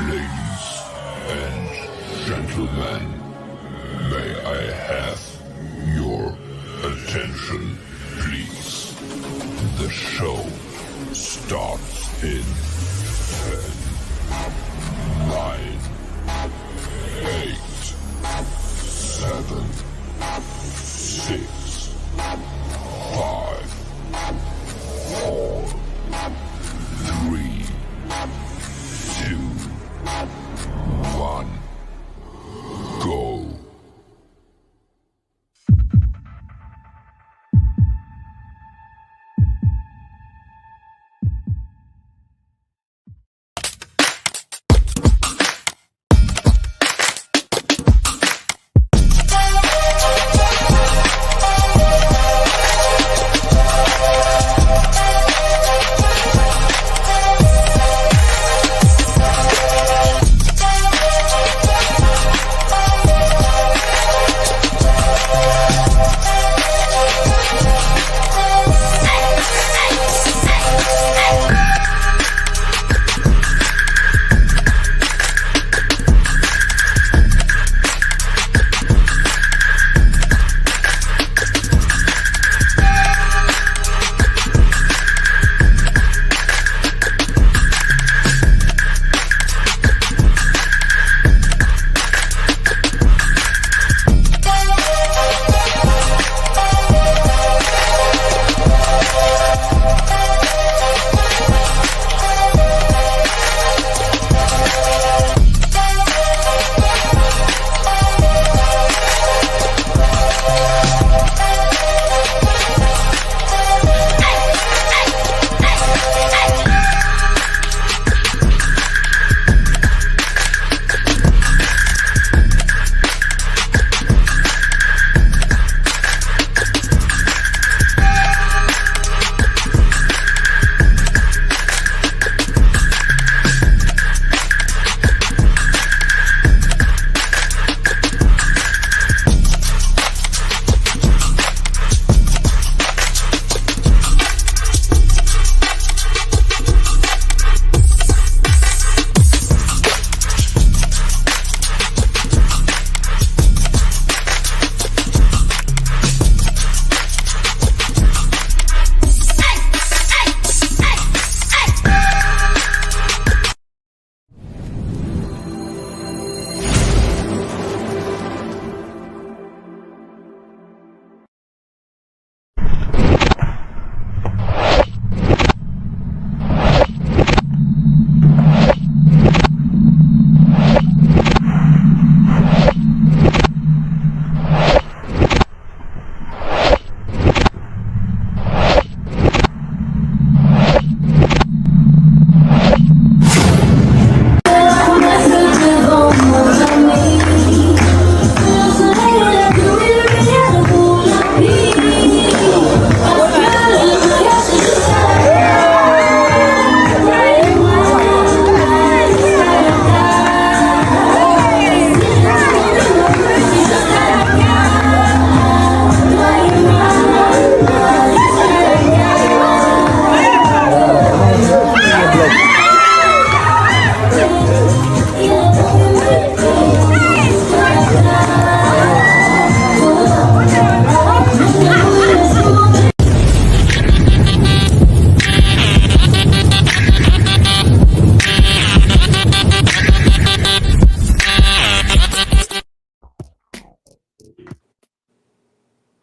Ladies and gentlemen, may I have your attention, please? The show starts in 10, 9, 8, 7, 6, 5, 4, 3, 2, 1, go.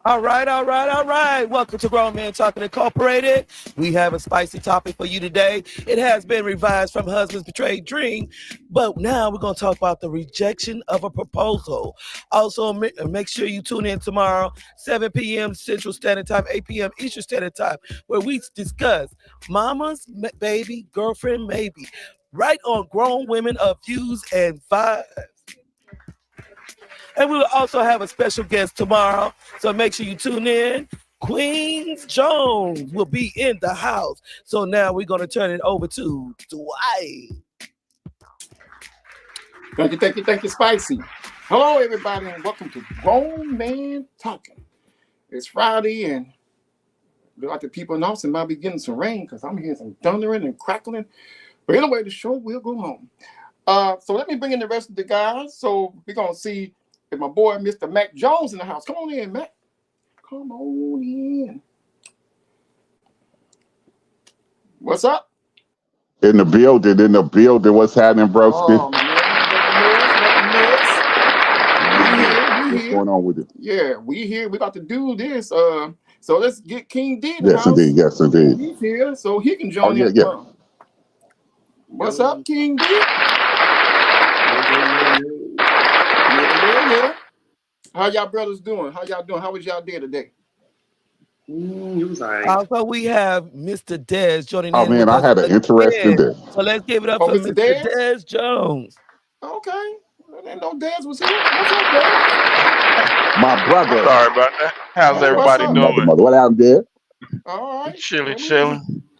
All right. Welcome to Grown Men Talking Incorporated. We have a spicy topic for you today. It has been revised from Husband's Betrayed Dream, but now we're going to talk about the rejection of a proposal. Also, make sure you tune in tomorrow, 7 p.m. Central Standard Time, 8 p.m. Eastern Standard Time, where we discuss mama's baby, girlfriend maybe, right on Grown Women of Views and Vibes. And we will also have a special guest tomorrow, so make sure you tune in. Queens Jones will be in the house. So now we're going to turn it over to Dwight. Thank you, Spicy. Hello, everybody, and welcome to Grown Man Talking. It's Friday, and look like the people in Austin might be getting some rain because I'm hearing some thundering and crackling. But anyway, the show will go on. So let me bring in the rest of the guys. So we're gonna see if my boy Mr. Mac Jones in the house. Come on in, Mac. Come on in. What's up? In the building. What's happening, broski? Oh man, What's going on with it? yeah, we here. We about to do this. So let's get King D in the Yes, house. indeed. Yes, indeed. He's here, so he can join in. Yeah. What's up, King D? Yeah. How y'all brothers doing? How y'all doing? How was y'all day today? It was all right. Also, we have Mr. Dez joining in. Oh man, with I us had an interesting again. day. So let's give it up Oh, for Mr. Mr. Dez? Dez Jones. Okay. I didn't know Daz was here. What's up, Daz? My brother. Sorry about that. How's everybody up? doing? Mother. What happened there? All right. Chilling.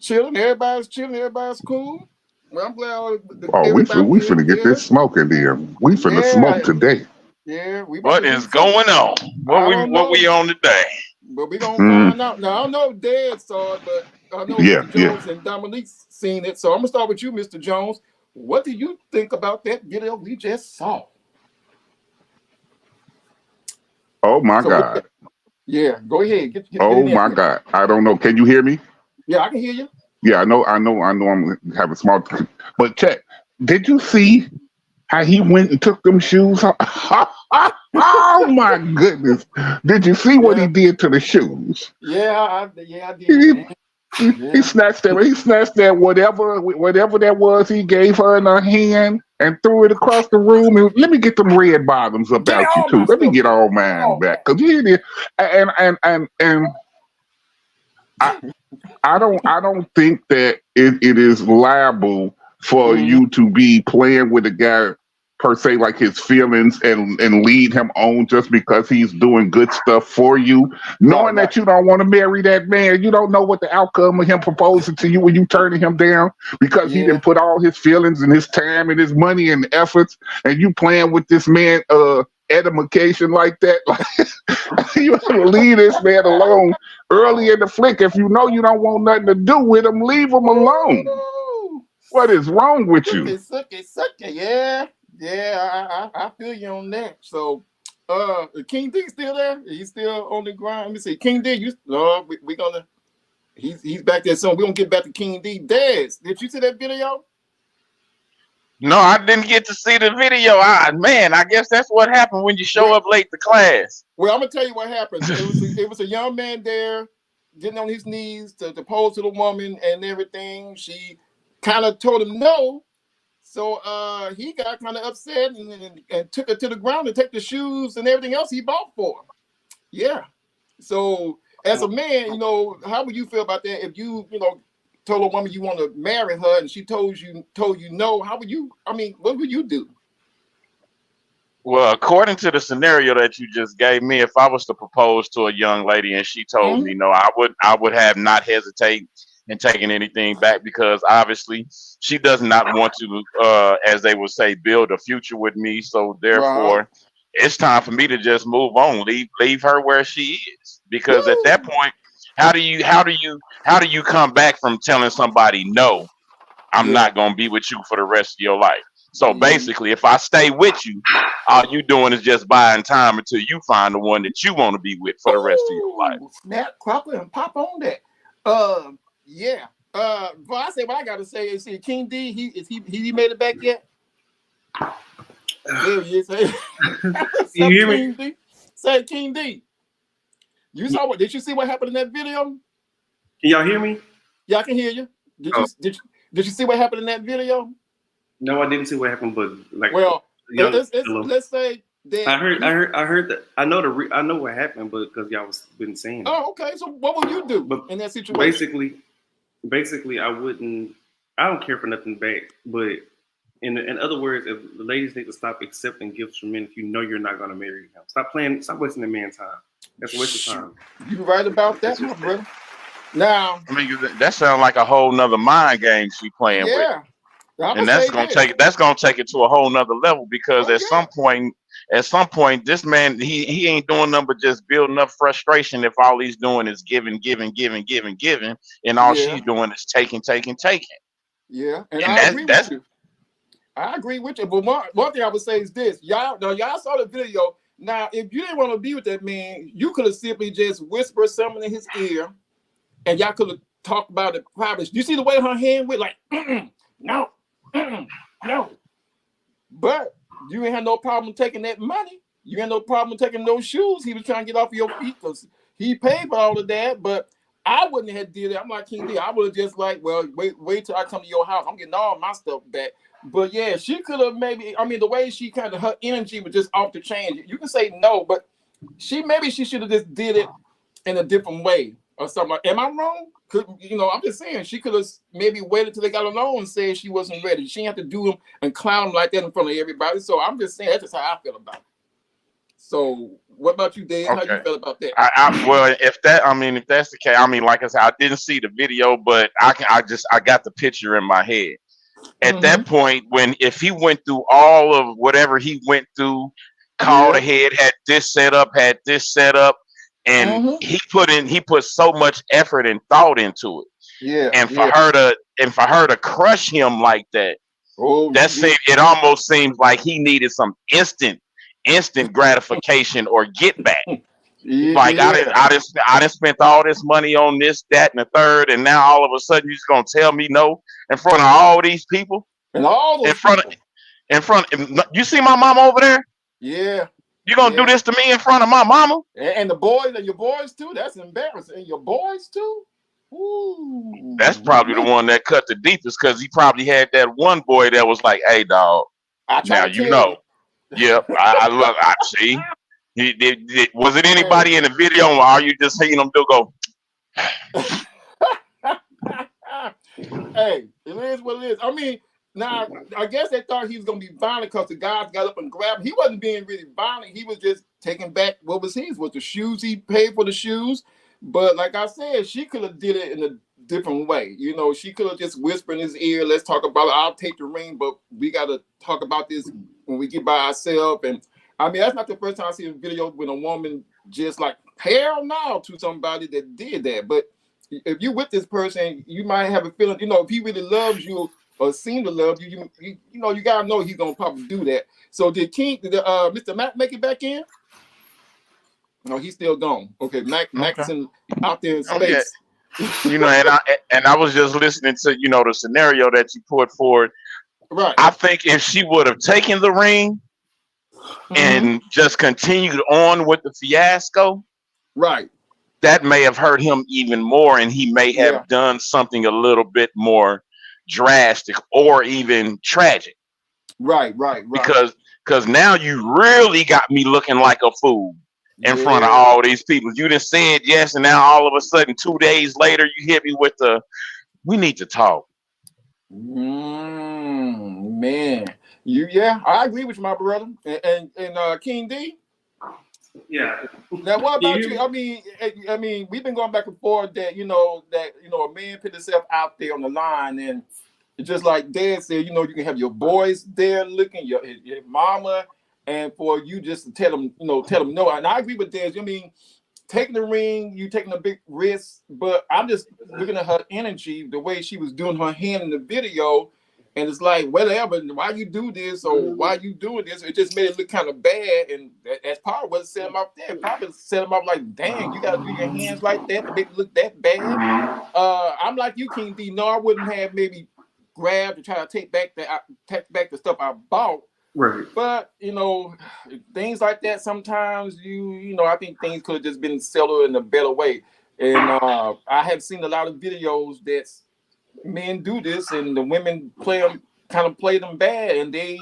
Chilling. Everybody's chilling. Everybody's cool. Well, I'm glad. Oh, we finna get this smoking then. We finna smoke today. Yeah, What is going on? What we on today? But we gonna find out. Now I don't know if Dad saw it, but I know Mr. Jones and Dominique seen it. So I'm gonna start with you, Mr. Jones. What do you think about that video we just saw? Oh my God. Yeah, go ahead. Get Oh in there. my God. I don't know. Can you hear me? Yeah, I can hear you. Yeah, I know I'm having small but check. Did you see how he went and took them shoes off? Oh my goodness. Did you see what he did to the shoes? Yeah, I did. He snatched that whatever that was he gave her in her hand and threw it across the room. And let me get them red bottoms up out you too. Let me get all mine back. Cause you did and I don't think that it is liable for you to be playing with a guy per se, like his feelings and lead him on just because he's doing good stuff for you, knowing that you don't want to marry that man. You don't know what the outcome of him proposing to you when you turning him down because he didn't put all his feelings and his time and his money and efforts, and you playing with this man edification like that. Like you have to leave this man alone early in the flick. If you know you don't want nothing to do with him, leave him alone. What is wrong with you? Yeah, I feel you on that. So, King D still there? He's still on the grind. Let me see, King D. We're gonna. He's back there soon. We're gonna get back to King D. Dez, did you see that video? No, I didn't get to see the video. I guess that's what happened when you show up late to class. Well, I'm gonna tell you what happened. It was a young man there getting on his knees to pose to the woman and everything. She kind of told him no. So he got kind of upset and took her to the ground and take the shoes and everything else he bought for her. Yeah. So as a man, how would you feel about that if you told a woman you want to marry her and she told you no? How would you? What would you do? Well, according to the scenario that you just gave me, if I was to propose to a young lady and she told me no, I would have not hesitate and taking anything back, because obviously she does not want to, as they would say, build a future with me. So therefore, it's time for me to just move on, leave her where she is. Because at that point, how do you come back from telling somebody no, I'm not gonna be with you for the rest of your life? So basically, if I stay with you, all you doing is just buying time until you find the one that you want to be with for the rest of your life. Snap, crackle, and pop on that. Yeah. But I say what I gotta say is, see, King D, he made it back yet? There he is. You hear me? King D? Say, King D. You saw what? Did you see what happened in that video? Can y'all hear me? Yeah, I can hear you. Did you see what happened in that video? No, I didn't see what happened, but let's say that I heard that. I know what happened, but because y'all was been saying it. Oh, okay. So what would you do in that situation? Basically, I don't care for nothing back. But in other words, if the ladies need to stop accepting gifts from men, if you know you're not going to marry him, stop wasting the man's time. That's a waste of time. You right about that, my brother. Now, that sounds like a whole nother mind game she playing with. And that's gonna take it to a whole nother level, because at some point at some point, this man, he ain't doing nothing but just building up frustration if all he's doing is giving, and all Yeah, she's doing is taking. yeah, and And I agree with that's you. I agree with you. But one thing I would say is this: y'all saw the video. Now, if you didn't want to be with that man, you could have simply just whispered something in his ear, and y'all could have talked about it privately. You see the way her hand went, like, no, no. But you ain't had no problem taking that money. You had no problem taking those shoes. He was trying to get off your feet because he paid for all of that. But I wouldn't have did it. I'm like King D. I would have just like, well, wait till I come to your house. I'm getting all my stuff back. But yeah, she could have maybe. I mean, the way she kind of her energy was just off the chain. You can say no, but she should have just did it in a different way or something. Like, am I wrong? I'm just saying she could have maybe waited till they got alone and said she wasn't ready. She didn't have to do him and clown him like that in front of everybody. So I'm just saying that's just how I feel about it. So what about you, Dave? How you feel about that? Well, if that's the case, like I said, I didn't see the video, but I got the picture in my head. At that point, if he went through all of whatever he went through, called ahead, had this set up, and he put so much effort and thought into it. Yeah. And for her to crush him like that, it almost seems like he needed some instant gratification or get back. Like I just spent all this money on this, that, and the third, and now all of a sudden you're just gonna tell me no in front of all these people? And all those in front of you see my mama over there? Yeah. You gonna do this to me in front of my mama? And the boys and your boys too? That's embarrassing. And your boys too? Ooh. That's probably the one that cut the deepest because he probably had that one boy that was like, hey dog, now you know. Yep, I see. Was it anybody in the video, or are you just seeing them go? Hey, it is what it is. I mean, now I guess they thought he was gonna be violent because the guys got up and grabbed him. He wasn't being really violent. He was just taking back what was his, with the shoes. He paid for the shoes. But like I said, she could have did it in a different way. She could have just whispered in his ear, let's talk about it. I'll take the ring, but we gotta talk about this when we get by ourselves. And I mean, that's not the first time I see a video with a woman just like, hell no, to somebody that did that. But if you with this person, you might have a feeling, if he really loves you or seem to love you, you gotta know he's gonna probably do that. So did Mr. Mac make it back in? No, he's still gone. Okay, Mac's out there in space. And I was just listening to the scenario that you put forward. Right. I think if she would have taken the ring and just continued on with the fiasco, right, that may have hurt him even more, and he may have done something a little bit more drastic or even tragic. Right. Because now you really got me looking like a fool in front of all these people. You done said yes, and now all of a sudden 2 days later you hit me with we need to talk. Man, I agree with you, my brother. And King D. Yeah. Now, what about you? I mean, we've been going back and forth that a man put himself out there on the line, and just like Dad said, you can have your boys there looking, your mama, and for you just to tell them no. And I agree with Dad. I mean, taking the ring, you taking a big risk, but I'm just looking at her energy, the way she was doing her hand in the video, and it's like, whatever, why you do this or why you doing this? It just made it look kind of bad, and that's probably what set him up there. Probably set him up like, dang, you gotta do your hands like that to make it look that bad. I'm like you, King D. No, I wouldn't have maybe grabbed to try to take back the stuff I bought. Right. But things like that sometimes I think things could have just been settled in a better way. And I have seen a lot of videos that men do this, and the women play them bad, and they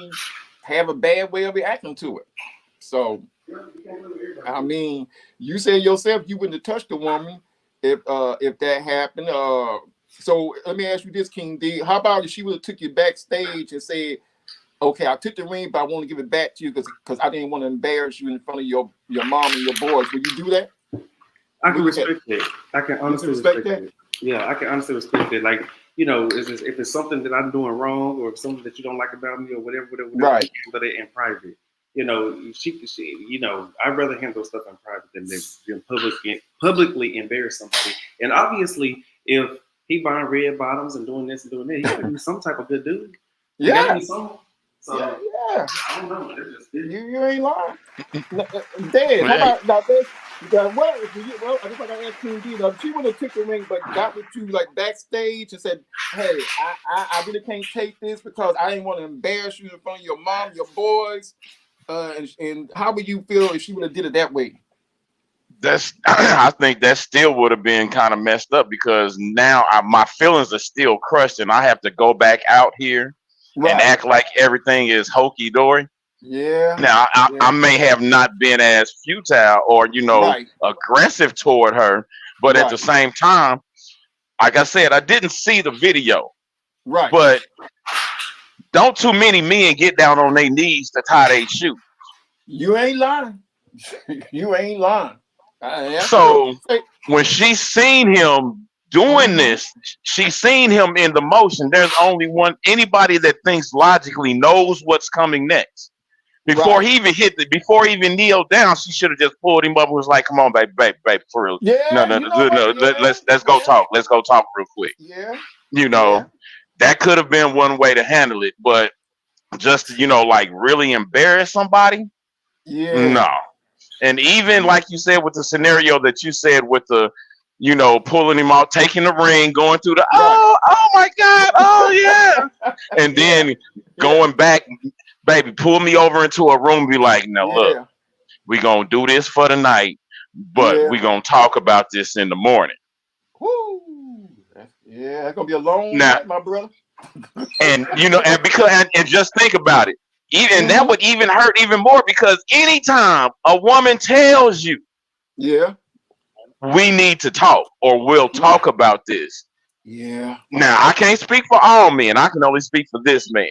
have a bad way of reacting to it. So, I mean, you said yourself you wouldn't have touched the woman if that happened. So let me ask you this, King D. How about if she would have took you backstage and said, okay, I took the ring, but I want to give it back to you because I didn't want to embarrass you in front of your mom and your boys. Would you do that? I can respect that. I can honestly respect that. Yeah, I can honestly respect that. Like, if it's something that I'm doing wrong or something that you don't like about me or whatever, right. But it in private. you know, she, you know, I'd rather handle stuff in private than publicly embarrass somebody. And obviously, if he buying red bottoms and doing this and doing that, he gotta be some type of good dude. He gotta Yeah. be some. So Yeah. I don't know. It's just, You ain't lying. Dad, how about now? This, well, I just like I asked Queen D. Now, she would have took the ring, but got with you like backstage and said, "Hey, I really can't take this because I didn't want to embarrass you in front of your mom, your boys." And how would you feel if she would have did it that way? That's I think that still would have been kind of messed up because now my feelings are still crushed and I have to go back out here and act like everything is hokey dory. Yeah. Now I may have not been as futile or aggressive toward her, but at the same time, like I said, I didn't see the video. Right. But don't too many men get down on their knees to tie their shoe. You ain't lying. You ain't lying. So when she seen him doing this, she seen him in the motion. There's only anybody that thinks logically knows what's coming next. Before he even before he even kneeled down, she should have just pulled him up and was like, "Come on, baby, for real. Yeah. No. Let's go talk. Let's go talk real quick." Yeah. You know, that could have been one way to handle it, but just like really embarrass somebody. Yeah. No. And even like you said with the scenario that you said with the, pulling him out, taking the ring, going through the oh my God, oh yeah, and then going back, baby, pull me over into a room, be like, now look, we gonna do this for the night, but we gonna talk about this in the morning. Woo. Yeah, that's gonna be a long night, my brother. And and just think about it. Even that would even hurt even more because anytime a woman tells you, we need to talk or we'll talk about this. Yeah. Now I can't speak for all men. I can only speak for this man.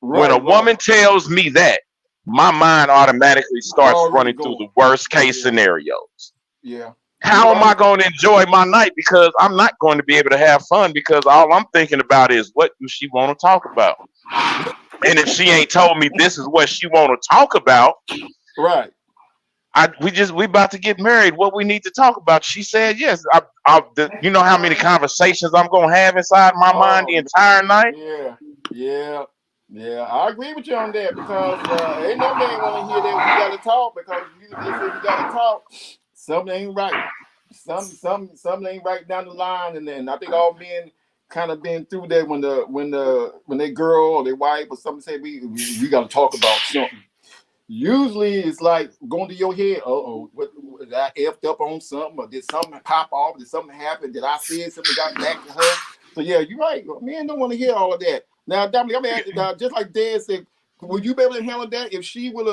When a woman tells me that, my mind automatically starts running through the worst case scenarios. Yeah. How am I going to enjoy my night? Because I'm not going to be able to have fun because all I'm thinking about is what do she want to talk about? And if she ain't told me this is what she want to talk about, right? We about to get married. What we need to talk about? She said yes. You know how many conversations I'm gonna have inside my mind the entire night? Yeah. I agree with you on that because ain't no man want to hear that we got to talk because you just said we got to talk. Something ain't right. Something ain't right down the line, and then I think all men kind of been through that when they girl or their wife or something say we got to talk about something. Usually it's like going to your head. What did I effed up on something, or did something pop off? Did something happen? Did I say something got back to her? So yeah, you're right. Men don't want to hear all of that. Now, Dominic, I'm asking, just like Dad said, would you be able to handle that if she would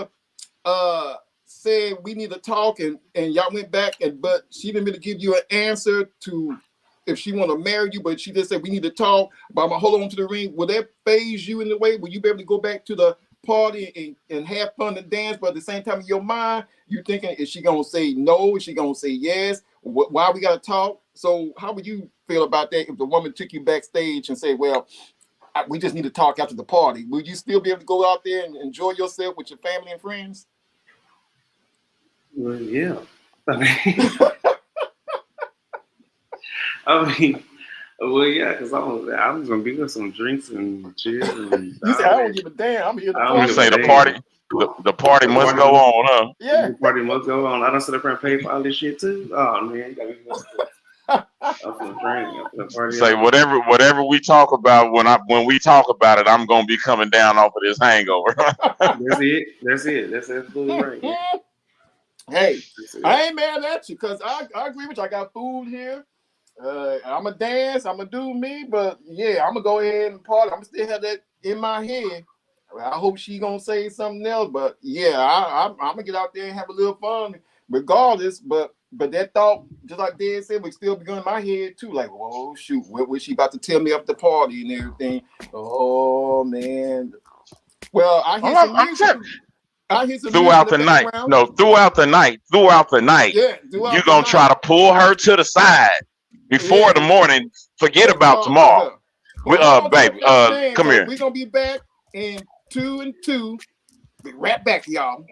have said we need to talk and y'all went back but she didn't really give you an answer to if she want to marry you, but she just said we need to talk, but I'm gonna hold on to the ring. Will that phase you in the way? Will you be able to go back to the party and have fun and dance, but at the same time in your mind, you thinking, is she gonna say no? Is she gonna say yes? Why we gotta talk? So how would you feel about that if the woman took you backstage and say, well, we just need to talk after the party? Would you still be able to go out there and enjoy yourself with your family and friends? Well, yeah. Well, yeah, because I'm just gonna be with some drinks and chill. And you say I don't give a damn. I'm here to I'm gonna say the party. The party must go on, huh? Yeah, the party must go on. I don't sit up and pay for all this shit too. Oh man, you gotta I'm gonna drink. Say whatever we talk about when we talk about it, I'm gonna be coming down off of this hangover. That's it. That's absolutely right. Yeah. Hey, I ain't mad at you because I agree with you. I got food here. I'm gonna dance. I'm gonna do me, but yeah, I'm gonna go ahead and party. I'm gonna still have that in my head. I hope she gonna say something else, but yeah, I'm gonna get out there and have a little fun regardless. But that thought, just like Dad said, would still be going in my head too. Like, whoa, shoot, what was she about to tell me up the party and everything? Oh man. Well, I hear some music. Throughout the night. No, throughout the night. Yeah, you're gonna try to pull her to the side before the morning. Forget about tomorrow. Baby, come here. We're gonna be back in 2 and 2. Be right back, y'all.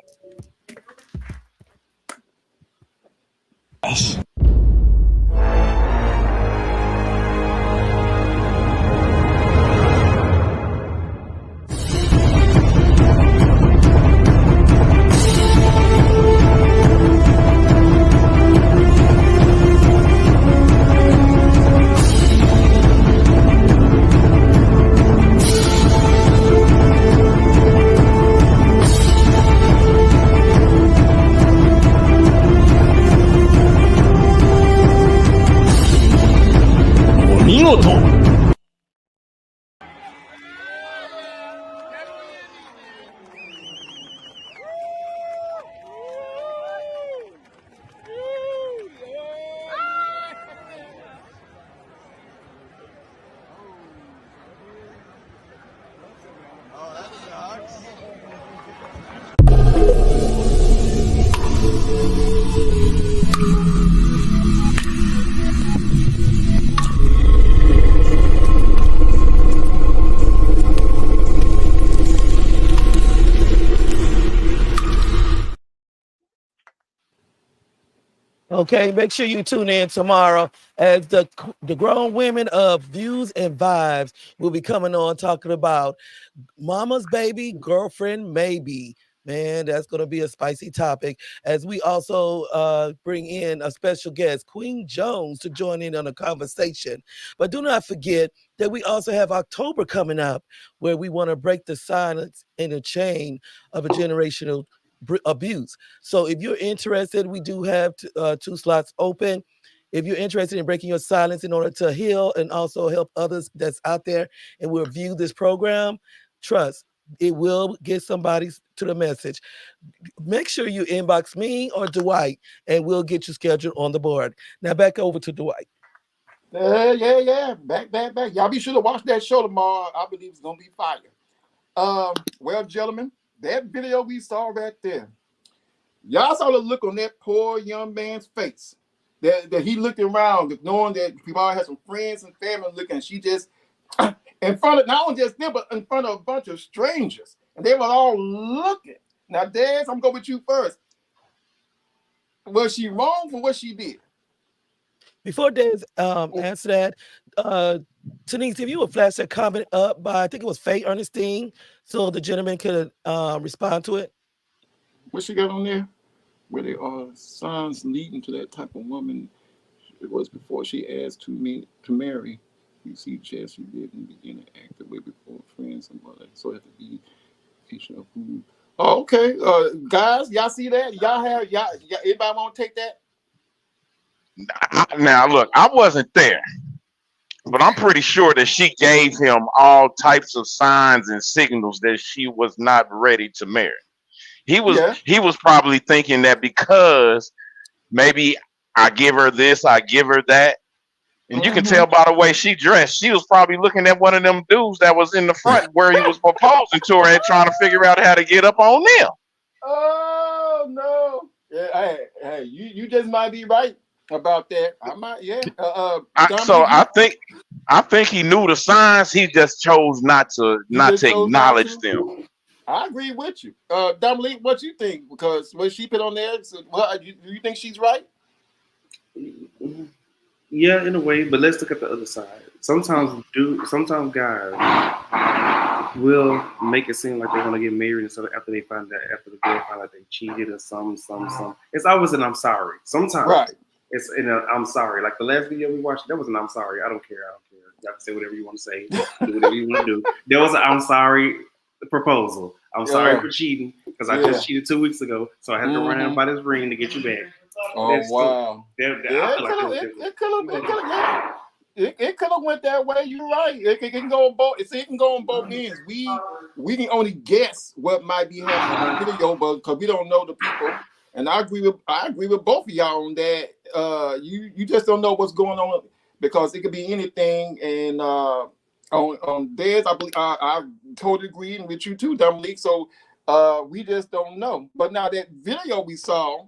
Okay, make sure you tune in tomorrow as the grown women of Views and Vibes will be coming on talking about Mama's Baby, Girlfriend Maybe. Man, that's going to be a spicy topic as we also bring in a special guest, Queen Jones, to join in on the conversation. But do not forget that we also have October coming up where we want to break the silence in a chain of a generational abuse. So if you're interested, we do have 2 slots open. If you're interested in breaking your silence in order to heal and also help others that's out there and will view this program, trust, it will get somebody to the message. Make sure you inbox me or Dwight and we'll get you scheduled on the board. Now back over to Dwight. Yeah. Back. Y'all be sure to watch that show tomorrow. I believe it's going to be fire. Well, gentlemen, that video we saw right there, y'all saw the look on that poor young man's face. That he looked around, knowing that he probably had some friends and family looking, and she just in front of not only just them, but in front of a bunch of strangers, and they were all looking. Now, Dez, I'm going with you first. Was she wrong for what she did? Before Dez answer that, Tanise, if you would flash that comment up by, I think it was Faye Ernestine, so the gentleman could respond to it. What she got on there? Where there are signs leading to that type of woman. It was before she asked to marry. You see, Jess, she didn't begin to act the way before friends and mother. So it had to be patient of who. Oh, okay. Guys, y'all see that? Y'all anybody want to take that? Now, look, I wasn't there, but I'm pretty sure that she gave him all types of signs and signals that she was not ready to marry. He was probably thinking that because maybe I give her this, I give her that. And you can tell by the way she dressed, she was probably looking at one of them dudes that was in the front where he was proposing to her and trying to figure out how to get up on them. Oh, no. Yeah, hey, you just might be right about that. I might, yeah. I think he knew the signs. He just chose not to acknowledge them. I agree with you. Dominique, what you think? Because what she put on there, do you think she's right? Yeah, in a way, but let's look at the other side. Sometimes guys will make it seem like they want to get married, and so after the girl find out they cheated or some. It's always an I'm sorry. Sometimes right. It's in a I'm sorry. Like the last video we watched, that was an I'm sorry. I don't care. Y'all can say whatever you want to say. Do whatever you want to do. There was an I'm sorry proposal. I'm sorry for cheating because I just cheated 2 weeks ago, so I had to run out by this ring to get you back. Oh, wow. It could have went that way. You're right. It can go on both. It can go on both ends. We can only guess what might be happening in the video, but because we don't know the people. And I agree with both of y'all on that. You just don't know what's going on because it could be anything. And on theirs, I believe I totally agree with you too, Dominique. So we just don't know. But now that video we saw,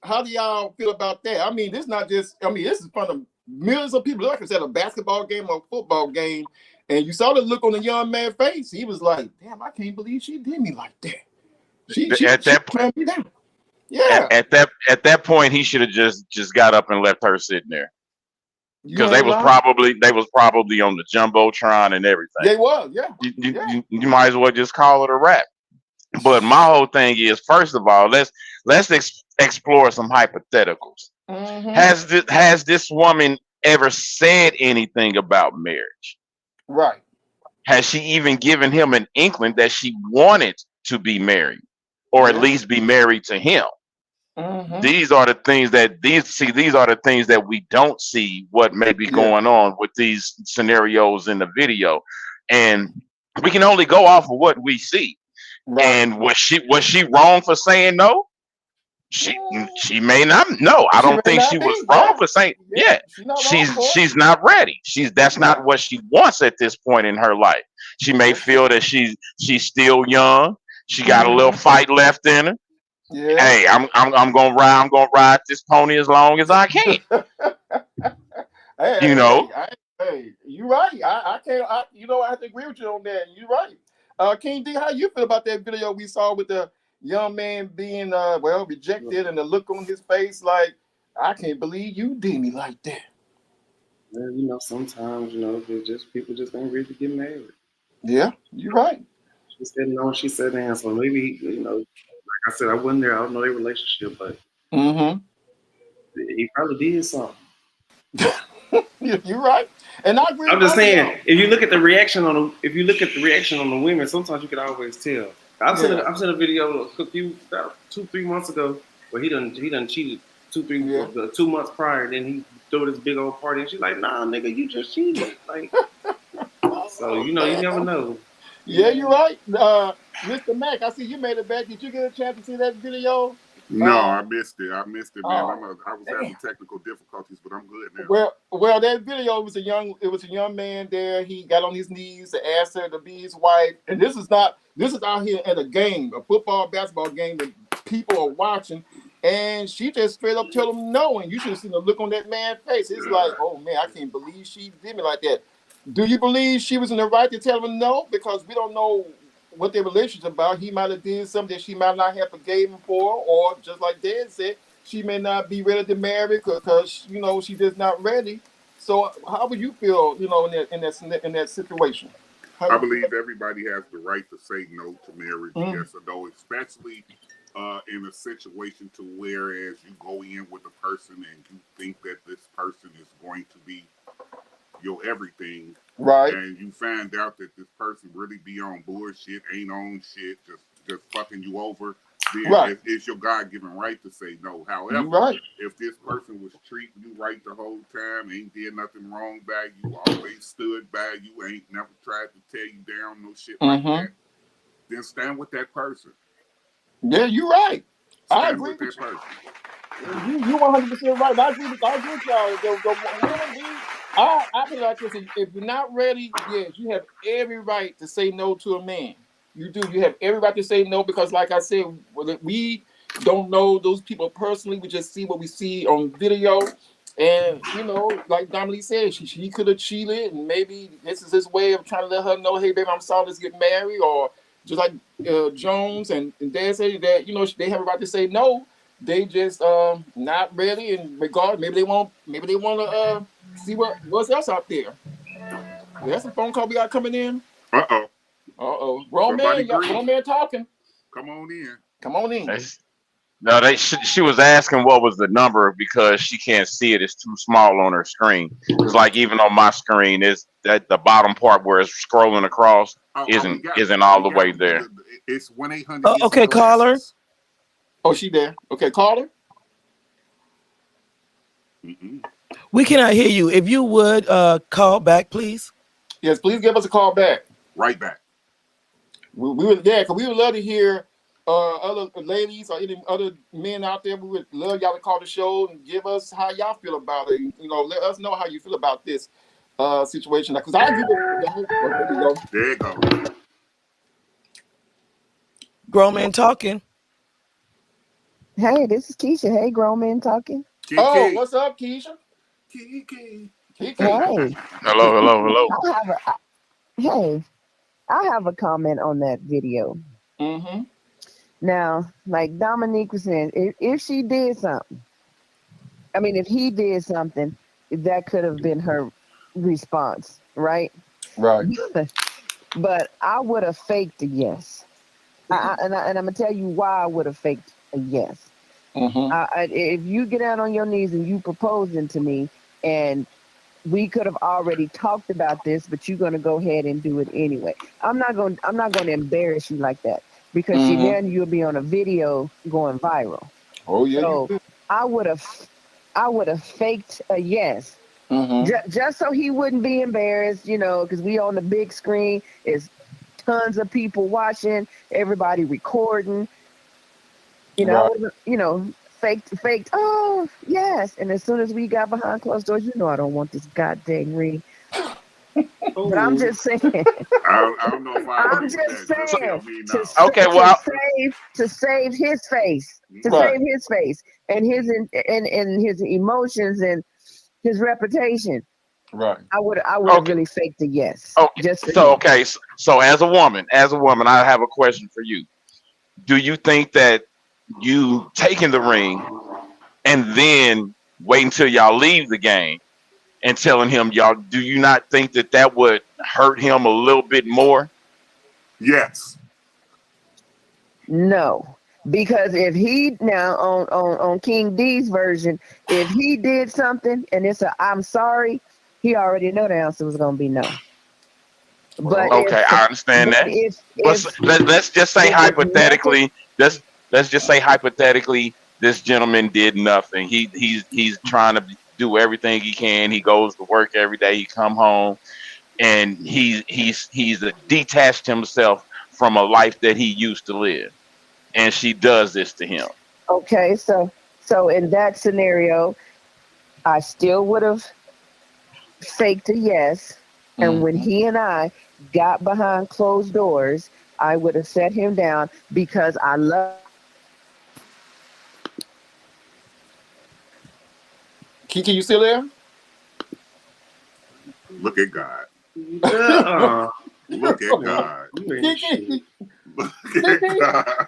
how do y'all feel about that? I mean, this is not just. I mean, this is in front of millions of people. Like I said, a basketball game or a football game, and you saw the look on the young man's face. He was like, "Damn, I can't believe she did me like that." She turned me down. Yeah. At that point, he should have just got up and left her sitting there because they was probably on the jumbotron and everything. They was, yeah. You might as well just call it a wrap. But my whole thing is, first of all, let's explore some hypotheticals. Has this woman ever said anything about marriage? Right. Has she even given him an inkling that she wanted to be married, or at least be married to him? These are the things that we don't see what may be going on with these scenarios in the video, and we can only go off of what we see. Right. And was she wrong for saying no? She may not. No, I don't think she was wrong for saying. Yeah, she's not ready. That's not what she wants at this point in her life. She may feel that she's still young. She got a little fight left in her. Yeah. Hey, I'm gonna ride this pony as long as I can. Hey, you're right. I can't. I have to agree with you on that. You're right. King D, how you feel about that video we saw with the young man being rejected and the look on his face like, I can't believe you did me like that? Well, sometimes people just ain't ready to get married. Yeah, you're right. She said no, she said no. So maybe like I said, I wasn't there. I don't know their relationship, but he probably did something. You're right, and I agree. I'm just saying, if you look at the reaction on the women, sometimes you can always tell. I've seen a video about 2-3 months ago where he done cheated 2 months prior. Then he threw this big old party, and she's like, "Nah, nigga, you just cheated." Like, so you never know. Yeah, you're right, Mr. Mac. I see you made it back. Did you get a chance to see that video? No, I missed it. Man. I was having technical difficulties, but I'm good now. Well, that video was a young man there. He got on his knees to ask her to be his wife, and this is out here at a game, a football, basketball game that people are watching, and she just straight up told him no, and you should have seen the look on that man's face. It's like, oh man, I can't believe she did me like that. Do you believe she was in the right to tell him no? Because we don't know what their relationship's about. He might have did something that she might not have forgave him for, or just like Dad said, she may not be ready to marry because she's just not ready. So how would you feel, in that situation? I believe everybody has the right to say no to marriage, yes or no, especially in a situation to whereas you go in with a person and you think that this person is going to be your everything, right? And you find out that this person really be on bullshit, ain't on shit, just fucking you over. Then it's your God-given right to say no. However, if this person was treating you right the whole time, ain't did nothing wrong by you, always stood by you, ain't never tried to tear you down, no shit like that, then stand with that person. Yeah, you're right. Stand I agree with that person. You 100% right. I agree with y'all. I feel like this. If you're not ready, yes, you have every right to say no to a man. You do. You have every right to say no because, like I said, we don't know those people personally. We just see what we see on video. And, like Dominique said, she could have cheated, and maybe this is his way of trying to let her know, hey, baby, I'm sorry, let's get married. Or just like Jones and Dad said that, they have a right to say no. They just not ready, and regard. Maybe they want to see what's else out there. That's a phone call we got coming in. Grown man talking. Come on in. No, she was asking what was the number because she can't see it. It's too small on her screen. It's like even on my screen, is that the bottom part where it's scrolling across isn't all the way there. It's 1-800. Okay, caller. Oh, she there. Okay, caller. We cannot hear you. If you would call back, please. Yes, please give us a call back. Right back. We would love to hear other ladies or any other men out there. We would love y'all to call the show and give us how y'all feel about it. Let us know how you feel about this situation. Because I agree with There you go. Grown man talking. Hey, this is Keisha. Hey, grown man talking. Oh, what's up, Keisha? Kiki. Hey. Hello. I have a comment on that video. Now, like Dominique was saying, if she did something, I mean, if he did something, that could have been her response, right? Right. But I would have faked a yes. And I'm gonna tell you why I would have faked a yes. If you get out on your knees and you proposing to me, and we could have already talked about this, but you're gonna go ahead and do it anyway. I'm not gonna embarrass you like that, because see, then you'll be on a video going viral. Oh yeah. So I would have faked a yes. Just so he wouldn't be embarrassed, because we on the big screen, is tons of people watching, everybody recording. I would, faked. Oh yes, and as soon as we got behind closed doors, I don't want this goddamn ring. But I'm just saying. I don't know if I'm just saying to save his face, save his face and his emotions and his reputation. Right. I would have really faked a yes. Okay. So as a woman, I have a question for you. Do you think that you taking the ring and then wait until y'all leave the game and telling him do you not think that would hurt him a little bit more? Yes. No. Because if he now on King D's version, if he did something and it's I'm sorry, he already know the answer was gonna be no. But I understand that. Let's just say hypothetically, let's just say hypothetically, this gentleman did nothing. He's trying to do everything he can. He goes to work every day. He come home, and he's detached himself from a life that he used to live, and she does this to him. Okay, so in that scenario, I still would have faked a yes, and when he and I got behind closed doors, I would have set him down because I love. Kiki, you still there? Look at God. Look at God. Kiki. Look at God.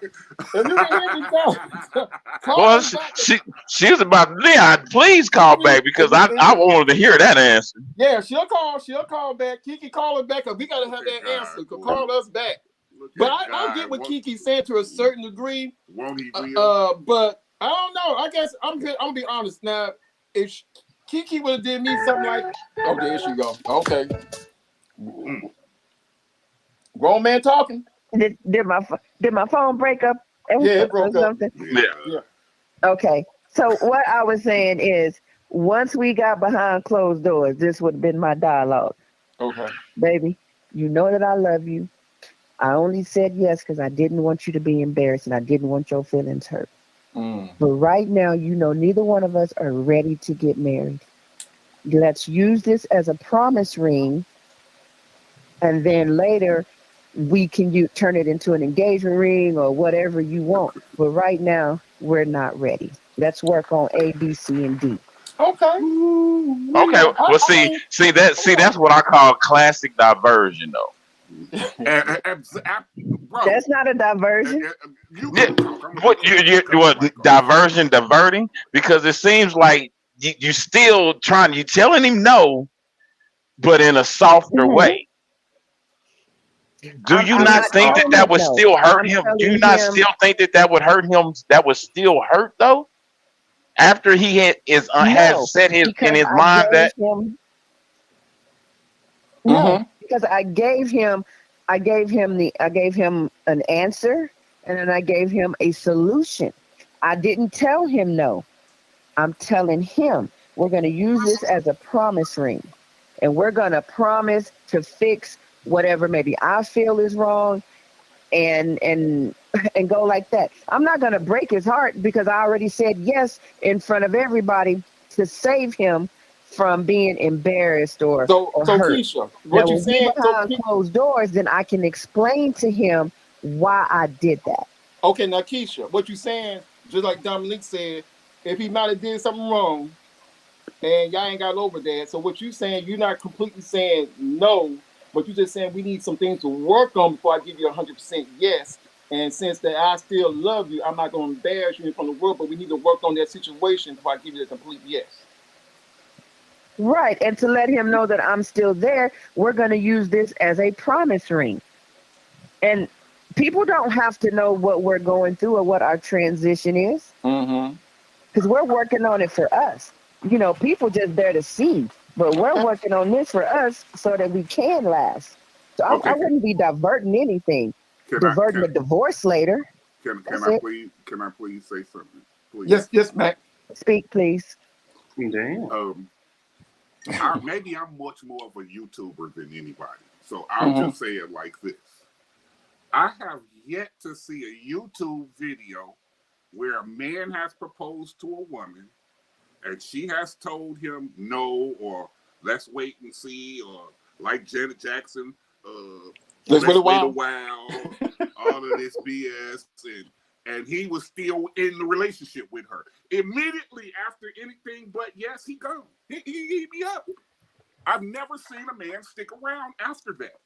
Well, she was about to Leon, please call back because I wanted to hear that answer. Yeah, she'll call back. Kiki, call her back because we gotta have that answer. Call us back. But I get what Kiki's saying to a certain degree. Won't he but I don't know. I guess I'm gonna be honest now. If Kiki would have did me something like, oh, there she go. Okay. Grown man talking. Did my phone break up? Yeah, it broke up. Yeah. Okay. So what I was saying is, once we got behind closed doors, this would have been my dialogue. Okay. Baby, you know that I love you. I only said yes because I didn't want you to be embarrassed and I didn't want your feelings hurt. But right now, neither one of us are ready to get married. Let's use this as a promise ring. And then later, we can turn it into an engagement ring or whatever you want. But right now, we're not ready. Let's work on A, B, C, and D. Okay. Okay. Well, see that's what I call classic diversion, though. That's not a diversion. What diverting? Because it seems like you still you telling him no, but in a softer way. Do you not think that would still hurt him? Do you not still think that would hurt him? That would still hurt though. After he has set in his mind that. No, because I gave him an answer, and then I gave him a solution. I didn't tell him no. I'm telling him we're going to use this as a promise ring, and we're going to promise to fix whatever maybe I feel is wrong, and go like that. I'm not going to break his heart because I already said yes in front of everybody to save him from being embarrassed or hurt. Keisha, what you saying? Behind closed doors, then I can explain to him why I did that. Okay, now Keisha, what you saying? Just like Dominique said, if he might have did something wrong, and y'all ain't got over that. So what you saying? You're not completely saying no, but you're just saying we need some things to work on before I give you 100% yes. And since that I still love you, I'm not going to embarrass you in front of the world, but we need to work on that situation before I give you a complete yes. Right. And to let him know that I'm still there, we're going to use this as a promise ring. And people don't have to know what we're going through or what our transition is. Because we're working on it for us. You know, people just there to see. But we're working on this for us so that we can last. So I wouldn't be diverting anything. Diverting a divorce later. Can I please say something? Please. Yes, Mac. Speak, please. Damn. Maybe I'm much more of a YouTuber than anybody. So I'll just say it like this. I have yet to see a YouTube video where a man has proposed to a woman and she has told him no, or let's wait and see, or like Janet Jackson, let's wait a while, all of this BS, and he was still in the relationship with her. Immediately after anything but yes, he gone. He hit me up. I've never seen a man stick around after that.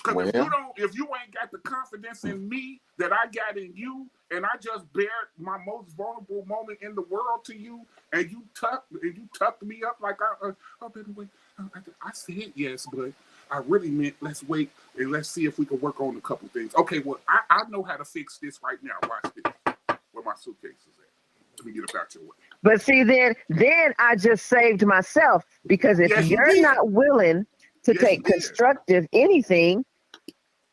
Because if you ain't got the confidence in me that I got in you, and I just bared my most vulnerable moment in the world to you, and you tucked me up like baby, wait, I said yes, but I really meant let's wait and let's see if we can work on a couple things. Okay, well, I know how to fix this right now. Watch this. Where my suitcase is at. Let me get up out your way. But see, then I just saved myself, because if you're not willing to take constructive anything,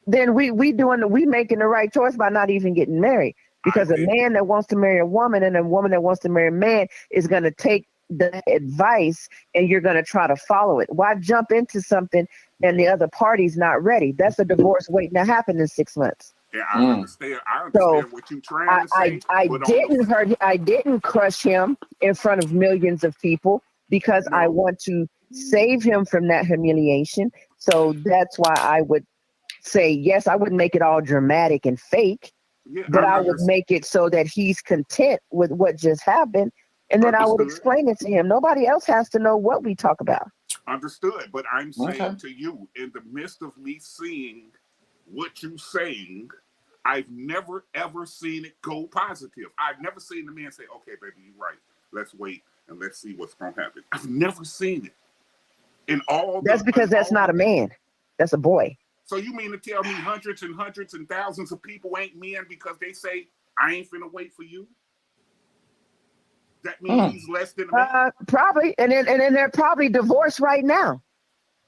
then we making the right choice by not even getting married. Because a man that wants to marry a woman and a woman that wants to marry a man is going to take the advice and you're going to try to follow it. Why jump into something and the other party's not ready? That's a divorce waiting to happen in 6 months. Yeah, I understand. I understand what you're trying to say. I didn't crush him in front of millions of people because I want to save him from that humiliation. So that's why I would say yes. I wouldn't make it all dramatic and fake, but I would make it so that he's content with what just happened. And then I would explain it to him. Nobody else has to know what we talk about. Understood. But I'm saying to you, in the midst of me seeing what you're saying, I've never, ever seen it go positive. I've never seen the man say, okay, baby, you're right. Let's wait and let's see what's going to happen. I've never seen it. That's because that's not a man. That's a boy. So you mean to tell me hundreds and hundreds and thousands of people ain't men because they say, I ain't finna wait for you? That means he's less than a man? Probably. And then they're probably divorced right now.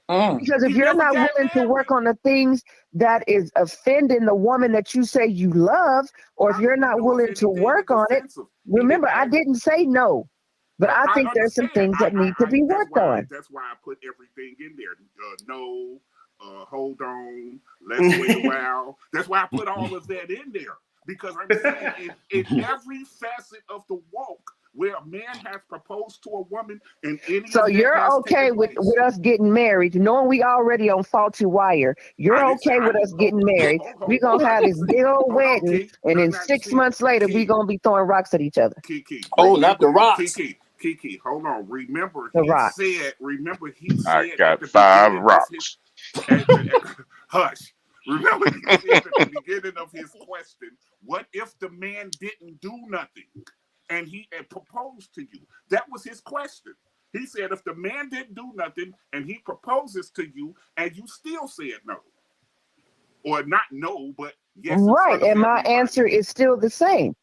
Because if you're not willing to work on the things that is offending the woman that you say you love, or if you're not willing to work on it, remember, I didn't say no, but I think there's some things that need to be worked on. That's why I put everything in there. No, hold on, let's wait a while. That's why I put all of that in there. Because I'm saying in every facet of the walk, where a man has proposed to a woman and any so you're okay with us getting married, knowing we already on faulty wire. You're okay with us getting married. We're going to have this big old wedding, and then 6 months later, we're going to be throwing rocks at each other. Kiki. Not the rocks. Kiki, hold on. Remember, he said I got 5 rocks. Hush. Remember, he said at the beginning of his question, what if the man didn't do nothing? And he had proposed to you. That was his question. He said, if the man didn't do nothing and he proposes to you and you still said no, or not no, but yes. Right. And my answer is still the same.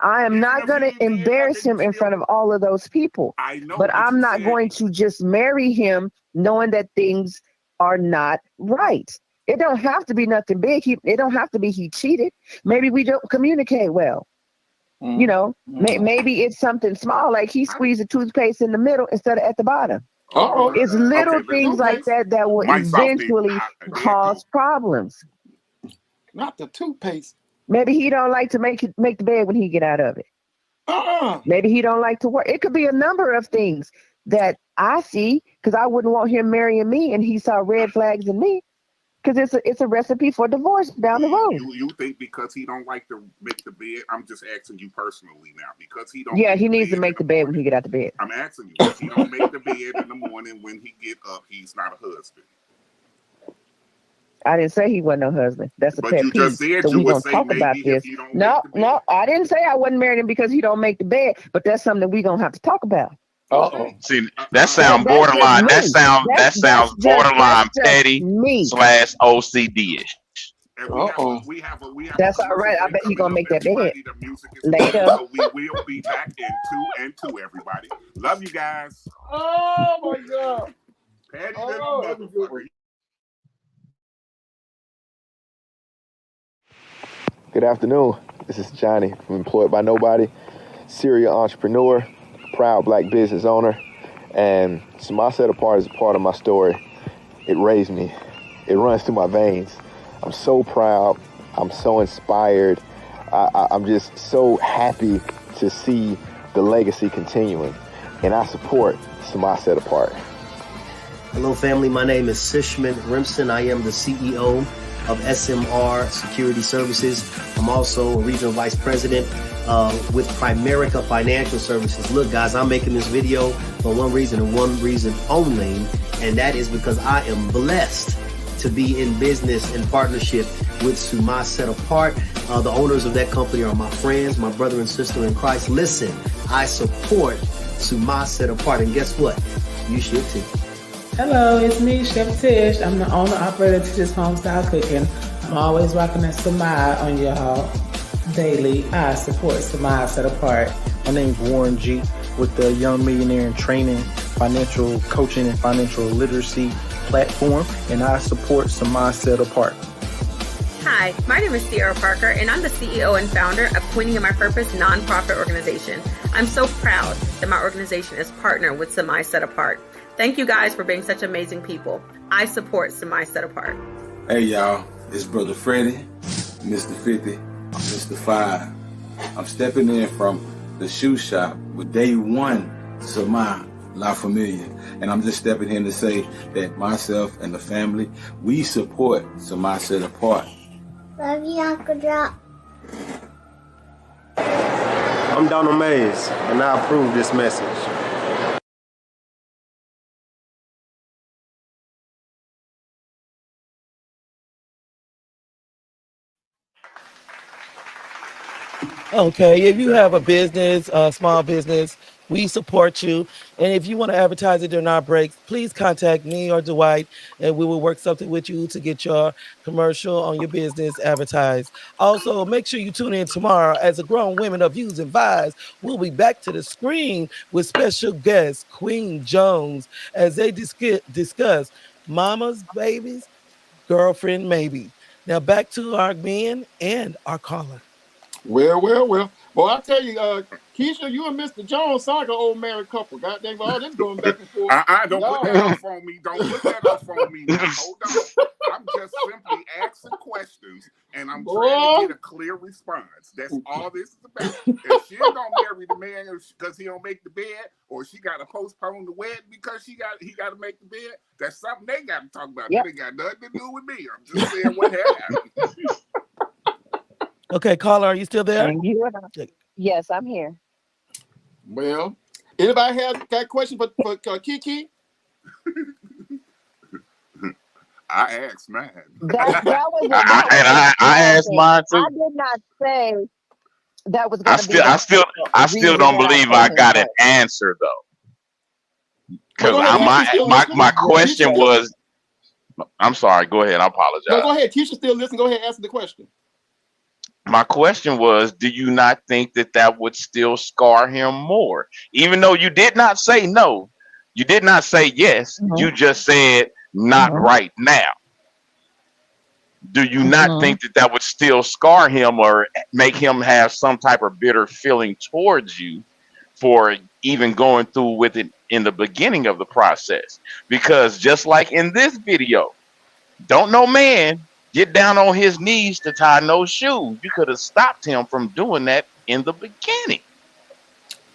I am not going to embarrass him in front of all of those people. I know, but I'm not going to just marry him knowing that things are not right. It don't have to be nothing big. It don't have to be he cheated. Maybe we don't communicate well. You know, maybe it's something small, like he squeezed the toothpaste in the middle instead of at the bottom. It's little things like that will eventually cause problems. Not the toothpaste. Maybe he don't like to make the bed when he get out of it. Maybe he don't like to work. It could be a number of things that I see, because I wouldn't want him marrying me and he saw red flags in me. Because it's a recipe for divorce down the road. You think because he don't like to make the bed? I'm just asking you personally now. Because he don't. Yeah, he needs to make the bed when he get out the bed. I'm asking you. If he don't make the bed in the morning when he get up, he's not a husband. I didn't say he wasn't no husband. That's a But pet you peeve. just said So you we're would gonna say talk about maybe if this. he don't No, make the bed. no, I didn't say I wasn't marrying him because he don't make the bed, but that's something we're gonna have to talk about. Uh-oh. See, that That's sound just borderline. That me. sounds borderline petty me. / OCD-ish. And Uh-oh. we have a That's all commercial right. I break bet he coming gonna up. make that bed Everybody, the music is later. playing, so we will be back in 2 and 2, everybody. Love you guys. Oh my God. Patty Oh, the that's a good motherfucker. Good afternoon. This is Johnny from Employed by Nobody, serial entrepreneur, proud black business owner, and Samaj Set Apart is a part of my story. It raised me. It runs through my veins. I'm so proud. I'm so inspired. I'm just so happy to see the legacy continuing, and I support Samaj Set Apart. Hello, family. My name is Sishman Rimson. I am the CEO of SMR Security Services. I'm also a regional vice president with Primerica Financial Services. Look, guys, I'm making this video for one reason and one reason only, and that is because I am blessed to be in business in partnership with Samaj Set Apart. The owners of that company are my friends, my brother and sister in Christ. Listen, I support Samaj Set Apart, and guess what? You should too. Hello, it's me, Chef Tish. I'm the owner operator of Tish's Homestyle Cooking. I'm always rocking that Samaj on y'all daily. I support Samaj Set Apart. My name's Warren G with the Young Millionaire in Training, financial coaching and financial literacy platform, and I support Samaj Set Apart. Hi, my name is Sierra Parker, and I'm the CEO and founder of Queening in My Purpose nonprofit organization. I'm so proud that my organization is partnered with Samaj Set Apart. Thank you guys for being such amazing people. I support Samaj Set Apart. Hey y'all, it's Brother Freddie, Mr. 50, Mr. 5. I'm stepping in from the shoe shop with day one, Samaj La Familia. And I'm just stepping in to say that myself and the family, we support Samaj Set Apart. Love you, Uncle Drop. I'm Donald Mays, and I approve this message. Okay, if you have a business, a small business, we support you. And if you want to advertise it during our breaks, please contact me or Dwight, and we will work something with you to get your commercial on your business advertised. Also, make sure you tune in tomorrow as a Grown Women of Views and Vibes. We'll be back to the screen with special guest Queen Jones as they discuss mamas, babies, girlfriend, maybe. Now back to our men and our caller. Well. Well, I tell you, Keisha, you and Mr. Jones sound like an old married couple. God dang, all this going back and forth. Don't put that off on me. Don't put that off on me. Now. Hold on. I'm just simply asking questions, and I'm trying to get a clear response. That's all this is about. If she ain't gonna marry the man because he don't make the bed, or she got to postpone the wedding because he got to make the bed, that's something they got to talk about. Yep. It ain't got nothing to do with me. I'm just saying what happened. Okay, caller, are you still there? Yes, I'm here. Well, anybody have that question for Kiki? I asked mine. I asked mine too. I did not say that was. I still don't believe I got an answer though, because my question was. I'm sorry. Go ahead. I apologize. No, go ahead. Keisha still listen. Go ahead. Answer the question. My question was, do you not think that would still scar him more? Even though you did not say no, you did not say yes, you just said not right now. Do you not think that would still scar him or make him have some type of bitter feeling towards you for even going through with it in the beginning of the process? Because just like in this video, don't no man get down on his knees to tie no shoes. You could have stopped him from doing that in the beginning.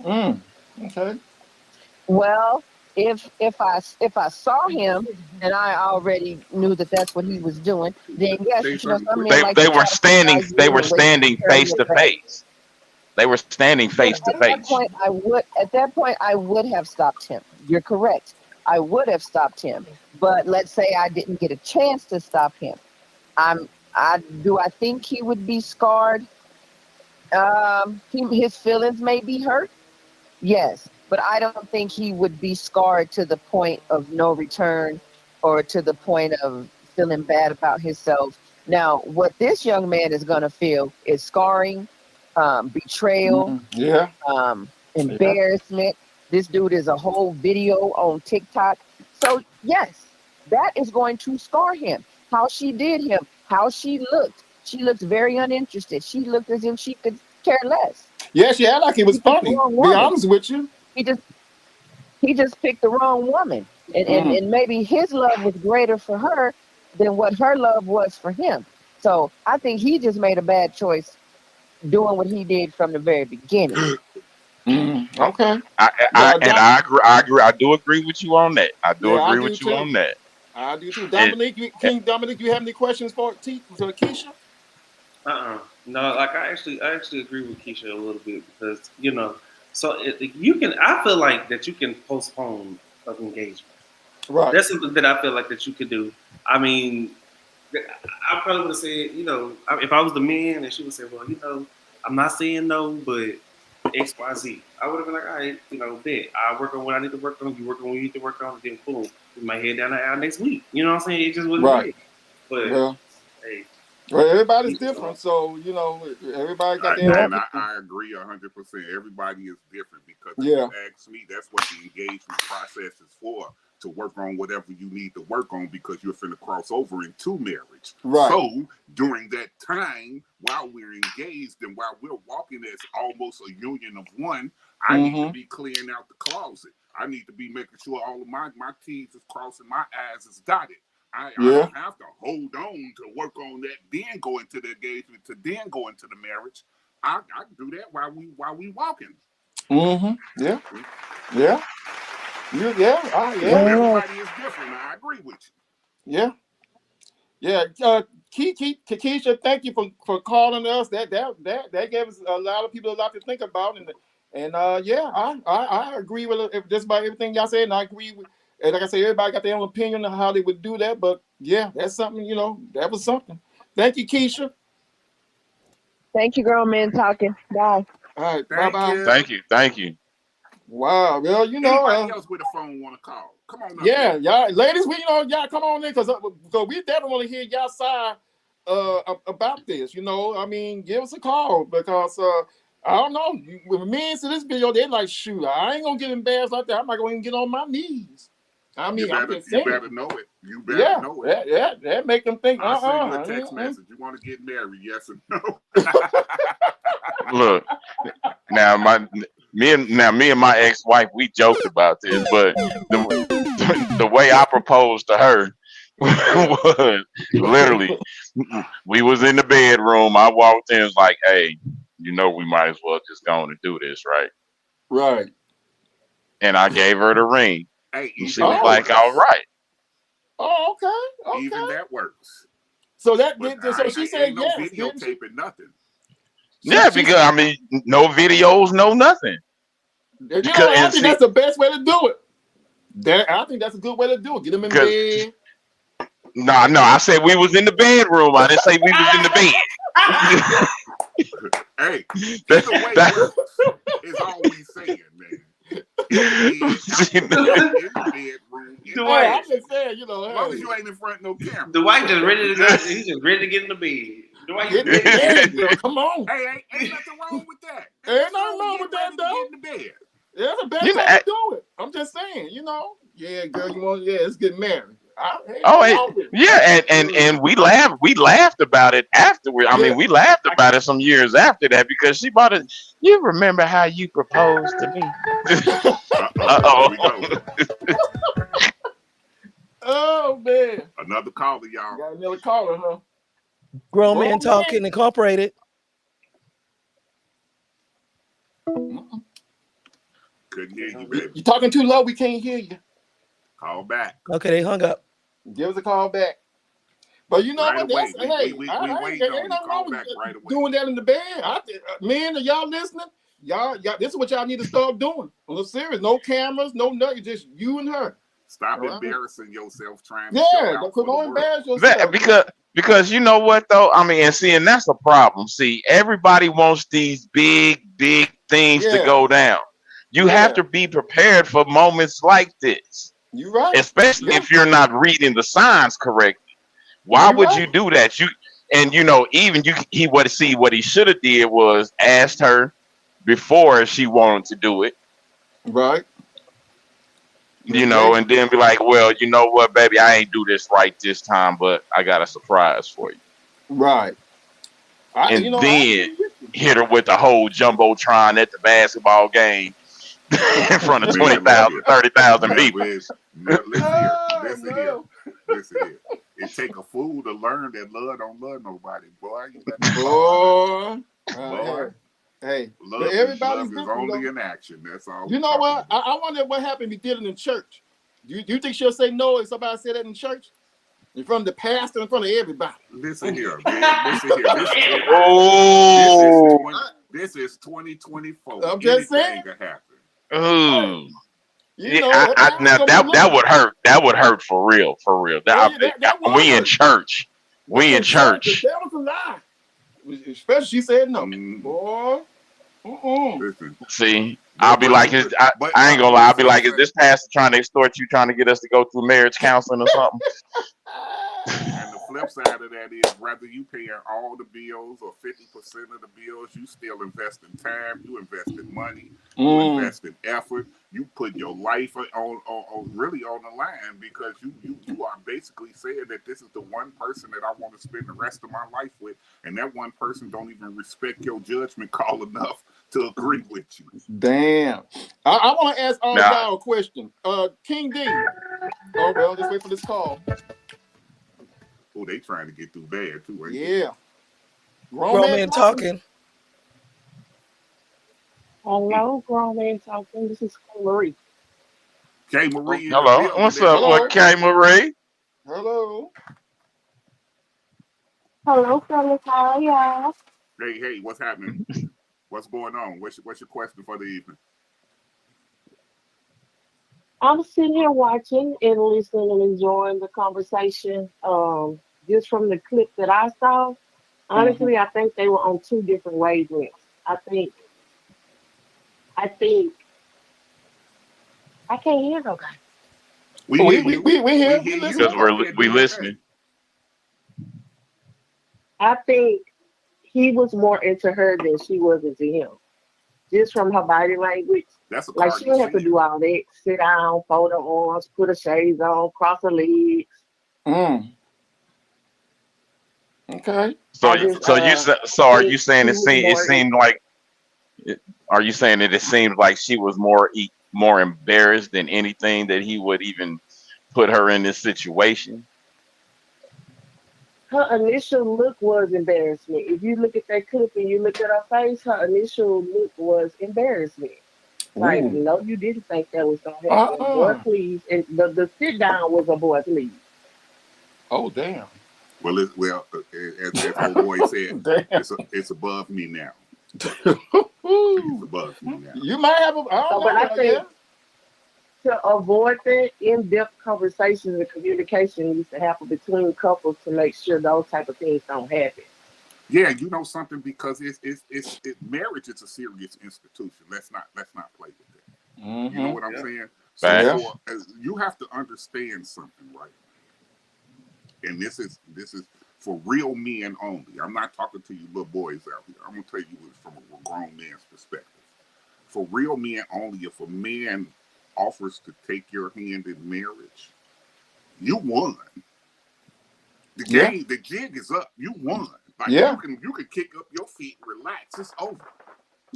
Okay. Well, if I saw him and I already knew that that's what he was doing, then yes, they were standing face to face. They were standing face to face. At that point I would have stopped him. You're correct. I would have stopped him. But let's say I didn't get a chance to stop him. I think he would be scarred. His feelings may be hurt, yes, but I don't think he would be scarred to the point of no return or to the point of feeling bad about himself. Now, what this young man is going to feel is scarring, betrayal, embarrassment. This dude is a whole video on TikTok. So, yes, that is going to scar him. How she did him, how she looked. She looked very uninterested. She looked as if she could care less. Yeah, she acted like it was funny. Be honest with you. He just picked the wrong woman. And maybe his love was greater for her than what her love was for him. So I think he just made a bad choice doing what he did from the very beginning. Okay. I agree. I do agree with you on that. I do agree with you on that. I do too. Dominique, King Dominique, you have any questions for Keisha? No, like I actually agree with Keisha a little bit because so you can. I feel like that you can postpone an engagement. Right. That's something that I feel like that you could do. I mean, I probably would have said, if I was the man and she would say, well, I'm not saying no, but X, Y, Z. I would have been like, all right, bet. I work on what I need to work on. You work on what you need to work on. And then boom, we might head down the aisle next week. You know what I'm saying? It just wouldn't be. But hey. Well, everybody's different, so everybody got their own. And I agree 100%. Everybody is different because if you ask me, that's what the engagement process is for, to work on whatever you need to work on because you're finna cross over into marriage. Right. So during that time, while we're engaged and while we're walking as almost a union of one, I need to be clearing out the closet. I need to be making sure all of my T's is crossing, my I's is dotted. I don't have to hold on to work on that, then go into the engagement, to then go into the marriage. I can do that while we walking. Yeah. Everybody is different. I agree with you. Yeah. Keisha, thank you for calling us. That gave us a lot of people a lot to think about, and I agree with just about everything y'all said, and I agree with. And like I said, everybody got their own opinion on how they would do that, but that's something, that was something. Thank you, Keisha. Thank you, grown man talking. Bye. All right, bye-bye. Thank you. Wow, well, anybody else with a phone want to call? Come on. Y'all, ladies, y'all come on in because we definitely want to hear y'all side about this. I mean, give us a call because I don't know. When men see this video, they're like, shoot, I ain't gonna get embarrassed like that. I'm not gonna even get on my knees. I mean, you better know it. You better know it. That make them think. I send you a text message. You want to get married? Yes or no? Look, now me and my ex-wife, we joked about this, but the way I proposed to her was literally, we was in the bedroom. I walked in, was like, hey, we might as well just go on and do this, right? Right. And I gave her the ring. Hey, she was like, all right. Oh, okay. Even that works. So so she said no yes. videotaping nothing. Yeah, because I mean, no videos, no nothing. I think that's the best way to do it. I think that's a good way to do it. Get them in bed. No, I said we was in the bedroom. I didn't say we was in the bed. Hey, the way it works is all we saying, man. In the bedroom. Dwight, I'm just saying, as long as you ain't in front of no camera. Dwight just ready to go. He's just ready to get in the bed. Dwight, come on. Hey, ain't nothing wrong with that. Ain't nothing wrong with that, though. Get in the bed. Yeah, that's the best way to do it. I'm just saying, Yeah, girl, let's get married. And we laughed about it afterward. I mean, we laughed about it some years after that because she bought it. You remember how you proposed to me? Oh man! Another caller, y'all. Got another caller, huh? Grown Man Talking Incorporated. Couldn't hear you, baby. You're talking too low. We can't hear you. Call back. Okay, they hung up. Give us a call back. But you know right what? We wait on you. Call back right away. Doing that in the bed. Men, are y'all listening? Y'all, this is what y'all need to start doing. On the serious, no cameras, no nothing. Just you and her. Stop embarrassing yourself trying to show out. Don't embarrass yourself. Because you know what though? I mean, and that's a problem. See, everybody wants these big things to go down. You have to be prepared for moments like this. You're right. Especially if you're not reading the signs correctly. Why would you do that? What he should have did was asked her before she wanted to do it. Right. You know, and then be like, well, you know what, baby, I ain't do this right this time, but I got a surprise for you. Right. And then hit her with the whole jumbotron at the basketball game in front of 20,000, 30,000 people. Listen here. It take a fool to learn that love don't love nobody, boy. Hey, love everybody's is only in action. That's all. You know what? I wonder what happened if he did it in church. Do you think she'll say no if somebody said that in church? In front of the pastor, in front of everybody. Listen here, man. This is 2024. I'm just saying. Anything can happen. Ooh. That would hurt. That would hurt for real. We in church. We in church. That was a lie. Especially she said no. Boy. See, I'll be like, I ain't gonna lie. I'll be like, is this pastor trying to extort you, trying to get us to go through marriage counseling or something? And the flip side of that is, whether you pay all the bills or 50% of the bills, you still invest in time, you invest in money, you invest in effort, you put your life on really on the line, because you are basically saying that this is the one person that I want to spend the rest of my life with, and that one person don't even respect your judgment call enough to agree with you. Damn. I want to ask all y'all a question. King D. Oh, well, let's wait for this call. Oh, they trying to get through bad too, ain't yeah. Grown man talking. Hello, grown man talking. This is Marie. K Marie. Hello. What's up, what K Marie? Hello. Hello, fellas. How are y'all? Hey, what's happening? What's going on? What's your question for the evening? I'm sitting here watching and listening and enjoying the conversation. Just from the clip that I saw, honestly, I think they were on two different wavelengths. I think I can't hear nobody. We hear because we listening. I think he was more into her than she was into him. Just from her body language. That's like she didn't have to do all that. Sit down, fold her arms, put her shades on, cross her legs. Okay. So are you saying it seemed like? Are you saying that it seemed like she was more embarrassed than anything that he would even put her in this situation? Her initial look was embarrassment. If you look at that clip and you look at her face, her initial look was embarrassment. Like, no, you didn't think that was gonna happen. Boy, please. And the sit down was a boy, please. Oh, damn. Well, as old boy said, it's above me now. It's above me now. You might have I think to avoid that, in-depth conversations and communication needs to happen between couples to make sure those type of things don't happen. Yeah, you know something, because marriage is a serious institution. Let's not play with that. You know what I'm saying? So you have to understand something, right? And this is for real men only. I'm not talking to you little boys out here. I'm gonna tell you from a grown man's perspective. For real men only, if a man offers to take your hand in marriage, you won. The game, the jig is up. You won. Like you can kick up your feet, relax. It's over.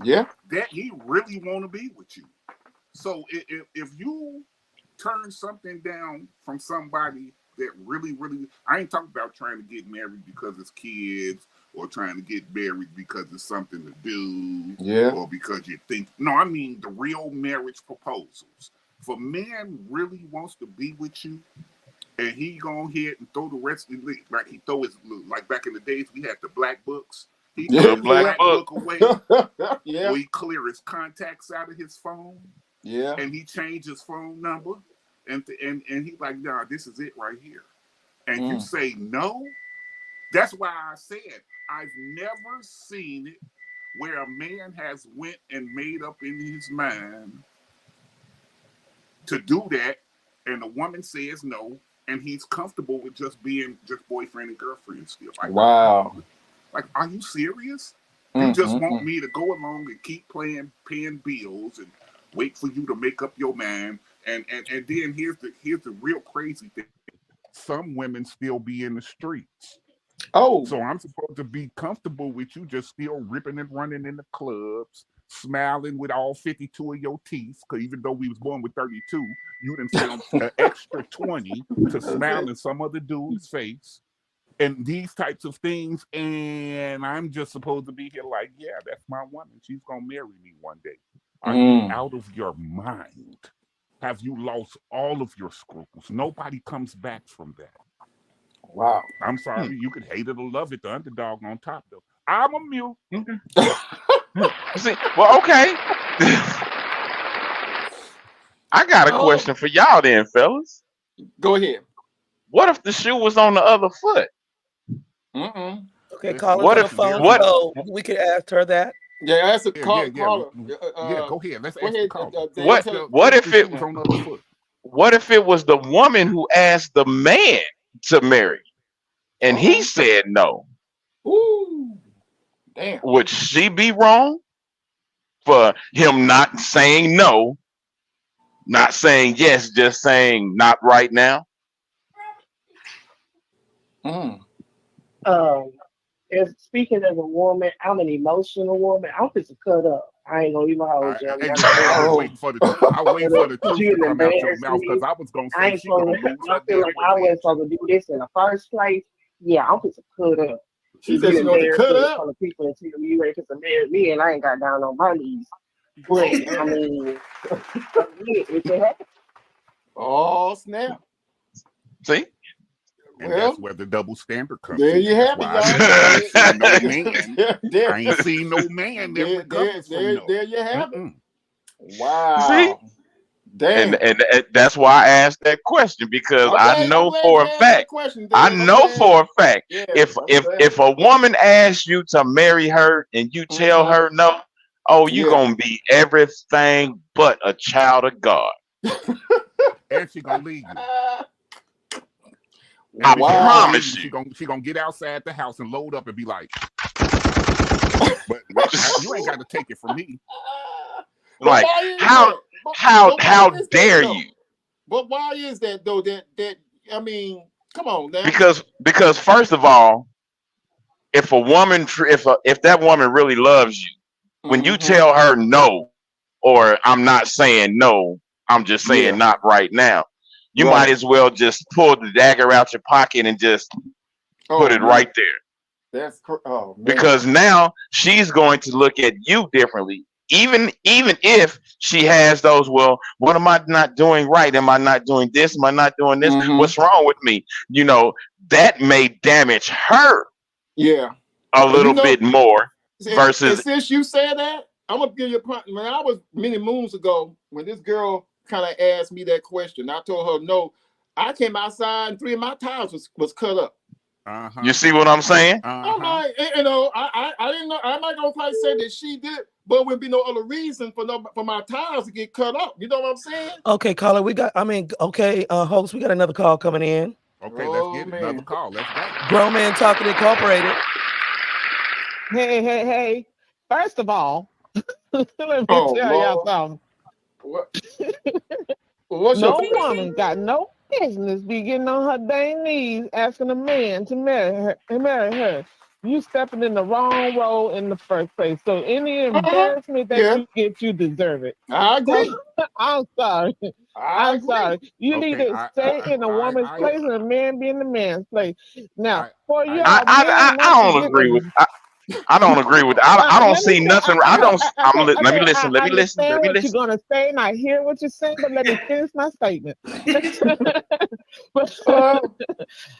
Yeah. That he really want to be with you. So if you turn something down from somebody that really, I ain't talking about trying to get married because it's kids, or trying to get married because it's something to do, or because you think. No, I mean the real marriage proposals. If a man really wants to be with you, and he go ahead and throw the rest of the like he throw his, like back in the days we had the black books. He threw the black book away. We clear his contacts out of his phone. Yeah. And he changed his phone number. And he like, nah, this is it right here. And you say no, That's why I said I've never seen it where a man has went and made up in his mind to do that, and the woman says no, and he's comfortable with just being just boyfriend and girlfriend still. Like, Wow. Like, are you serious? You just want me to go along and keep paying bills and wait for you to make up your mind. And then here's the real crazy thing. Some women still be in the streets. Oh. So I'm supposed to be comfortable with you just still ripping and running in the clubs, smiling with all 52 of your teeth, because even though we was born with 32, you done found an extra 20 to smile in some other dude's face. And these types of things, and I'm just supposed to be here like, yeah, that's my woman. She's gonna marry me one day. Are you out of your mind? Have you lost all of your scruples? Nobody comes back from that. Wow. I'm sorry, you could hate it or love it. The underdog on top, though. I'm a mute. See, well, okay. I got a question for y'all then, fellas. Go ahead. What if the shoe was on the other foot? Okay, call her to the phone. So we could ask her that. Yeah, that's a call. Yeah, Caller. go ahead. Let's go ask ahead, the caller. What if it was on the other foot? What if it was the woman who asked the man to marry, and he said no? Ooh, damn. Would she be wrong for him not saying no, not saying yes, just saying not right now? As speaking as a woman, I'm an emotional woman. I'm just a cut up. I ain't gonna even hold you. I was waiting for the truth to come out your mouth because I was gonna say she gonna lose I feel like I wasn't supposed to do this in the first place. Yeah, I'm just a cut up. She said she's gonna cut up. The people and tell you ain't just marry me, and I ain't got down on my knees. But I mean, it can happen. Oh snap! See. And that's where the double standard comes there in. You have it, y'all. I ain't seen no man that recovers from no. There you have it. Wow. See? Damn. And that's why I asked that question, because I know for a fact. If a woman asks you to marry her and you tell her no, you gonna be everything but a child of God. And she gonna leave you. I promise you. She gonna get outside the house and load up and be like, but you ain't got to take it from me. Like, how dare you? But why is that though? That I mean, come on now. Because first of all, if a woman, if that woman really loves you, when you tell her no, or I'm not saying no, I'm just saying not right now. You might as well just pull the dagger out your pocket and just put it right there. That's man. Because now she's going to look at you differently. Even if she has those, well, what am I not doing right? Am I not doing this? Am I not doing this? What's wrong with me? You know, that may damage her. Yeah. A little bit more versus. And since you said that, I'm gonna give you a point. When I was many moons ago, when this girl kind of asked me that question, I told her no. I came outside and 3 of my tires was cut up. You see what I'm saying? I'm like, you know, I didn't know. I'm not gonna quite say that she did, but would be no other reason for my tires to get cut up. You know what I'm saying? Okay, caller, host, we got another call coming in. Okay, let's get another call. Let's go. Grown Man Talking Incorporated. Hey. First of all, let me tell y'all something. No woman got no business be getting on her dang knees asking a man to marry her. You stepping in the wrong role in the first place. So any embarrassment that you get, you deserve it. I agree. I'm sorry. I'm sorry. You need to stay in a woman's place and a man be in the man's place. Now, for you, I don't agree with. I don't agree with. I don't see nothing. Let me listen. What you're gonna say, and I hear what you're saying, but let me finish my statement.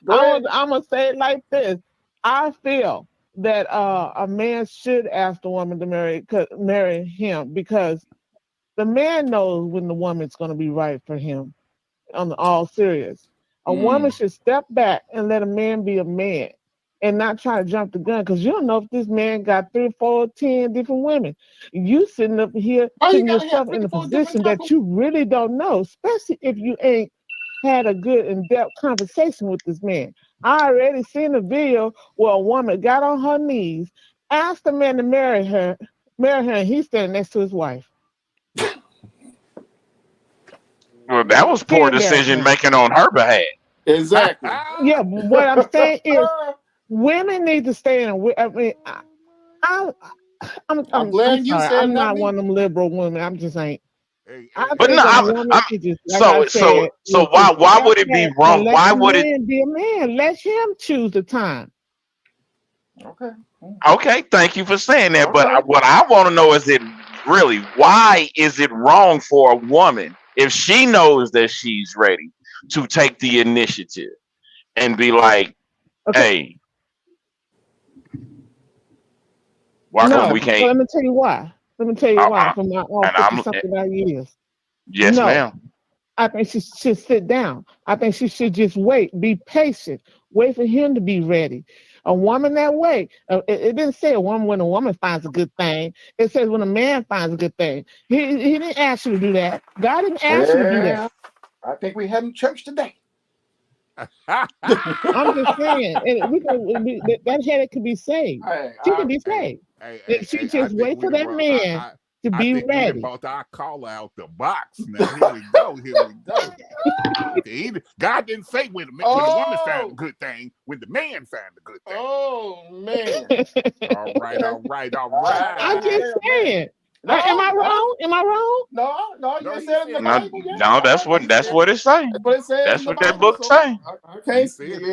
I'm gonna say it like this. I feel that a man should ask the woman to marry him, because the man knows when the woman's gonna be right for him. On all serious, a woman should step back and let a man be a man. and not try to jump the gun because you don't know if this man got 3, 4, 10 different women. You sitting up here putting yourself in a position that you really don't know, especially if you ain't had a good in-depth conversation with this man. I already seen a video where a woman got on her knees, asked the man to marry her, and he's standing next to his wife. Well, that was poor decision making on her behalf. Exactly. Yeah, but what I'm saying is women need to stay in. I mean, I'm glad you sorry. said I'm not that, one of them liberal women. I'm just ain't. But no, so why would it be wrong? Why would it be a man? Let him choose the time. Okay. Okay, thank you for saying that. But what I want to know is why is it wrong for a woman if she knows that she's ready to take the initiative and be like, hey, why come we can't? Well, let me tell you why. From my own something about years. Yes, ma'am. I think she should sit down. I think she should just wait, be patient, wait for him to be ready. A woman that way, it didn't say a woman when a woman finds a good thing. It says when a man finds a good thing. He didn't ask you to do that. God didn't ask you to do that. I think we having church today. I'm just saying, and that headache could be saved. She could be saved. She just wait for that man to be ready. About our call out the box. Now here we go. God didn't say when the woman found a good thing, when the man found a good thing. Oh man! all right. I'm just saying. Am I wrong? No, you said it in the Bible. No, that's what it's saying. That's what that book's saying. Okay.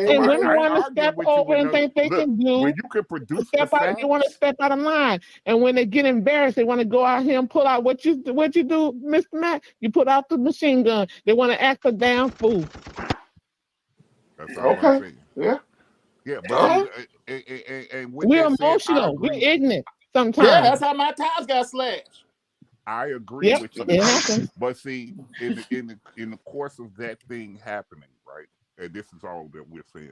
And women want to step over and think they can do. When you can produce they want to step out of line, and when they get embarrassed, they want to go out here and pull out what you do, Mr. Matt. You put out the machine gun. They want to act a damn fool. That's all I'm saying. Yeah. But we're emotional. We're ignorant. Sometimes. Yeah, that's how my tires got slashed. I agree with you. It happens. But see, in the course of that thing happening, right? And this is all that we're saying,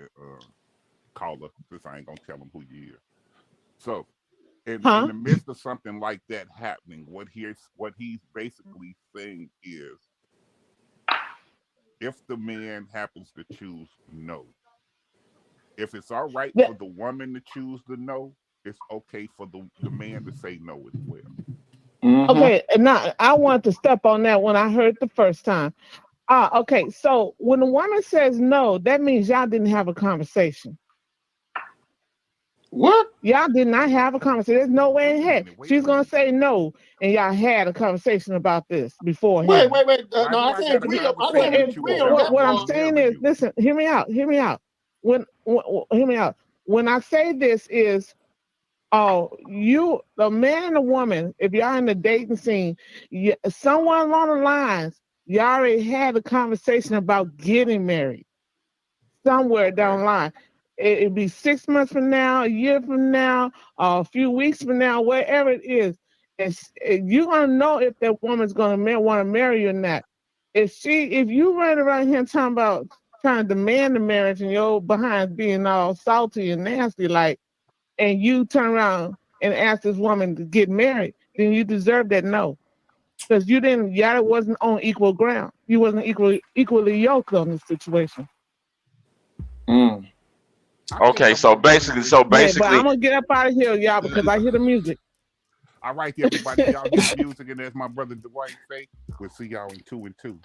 caller, since I ain't gonna tell him who you is. So in the midst of something like that happening, what he's basically saying is if the man happens to choose no, if it's all right for the woman to choose the no, it's okay for the man to say no as well. Mm-hmm. Okay, now I want to step on that when I heard the first time. Okay, so when a woman says no, that means y'all didn't have a conversation. What? Y'all did not have a conversation. There's no way in heck she's gonna say no, and y'all had a conversation about this beforehand. Wait. No, I can't agree. What I'm saying is, listen, hear me out. Hear me out. When I say this is, the man and the woman, if y'all in the dating scene, someone along the lines, you already had a conversation about getting married somewhere down the line. It'd be 6 months from now, a year from now, a few weeks from now, wherever it is. You're gonna know if that woman's gonna want to marry you or not. If you run around here trying to demand the marriage and your behind being all salty and nasty like, and you turn around and ask this woman to get married, then you deserve that no. Because y'all wasn't on equal ground. You wasn't equally yoked on this situation. Okay, so basically. But I'm gonna get up out of here, y'all, because I hear the music. All right, everybody, y'all hear the music, and as my brother Dwight say, we'll see y'all in 2 and 2.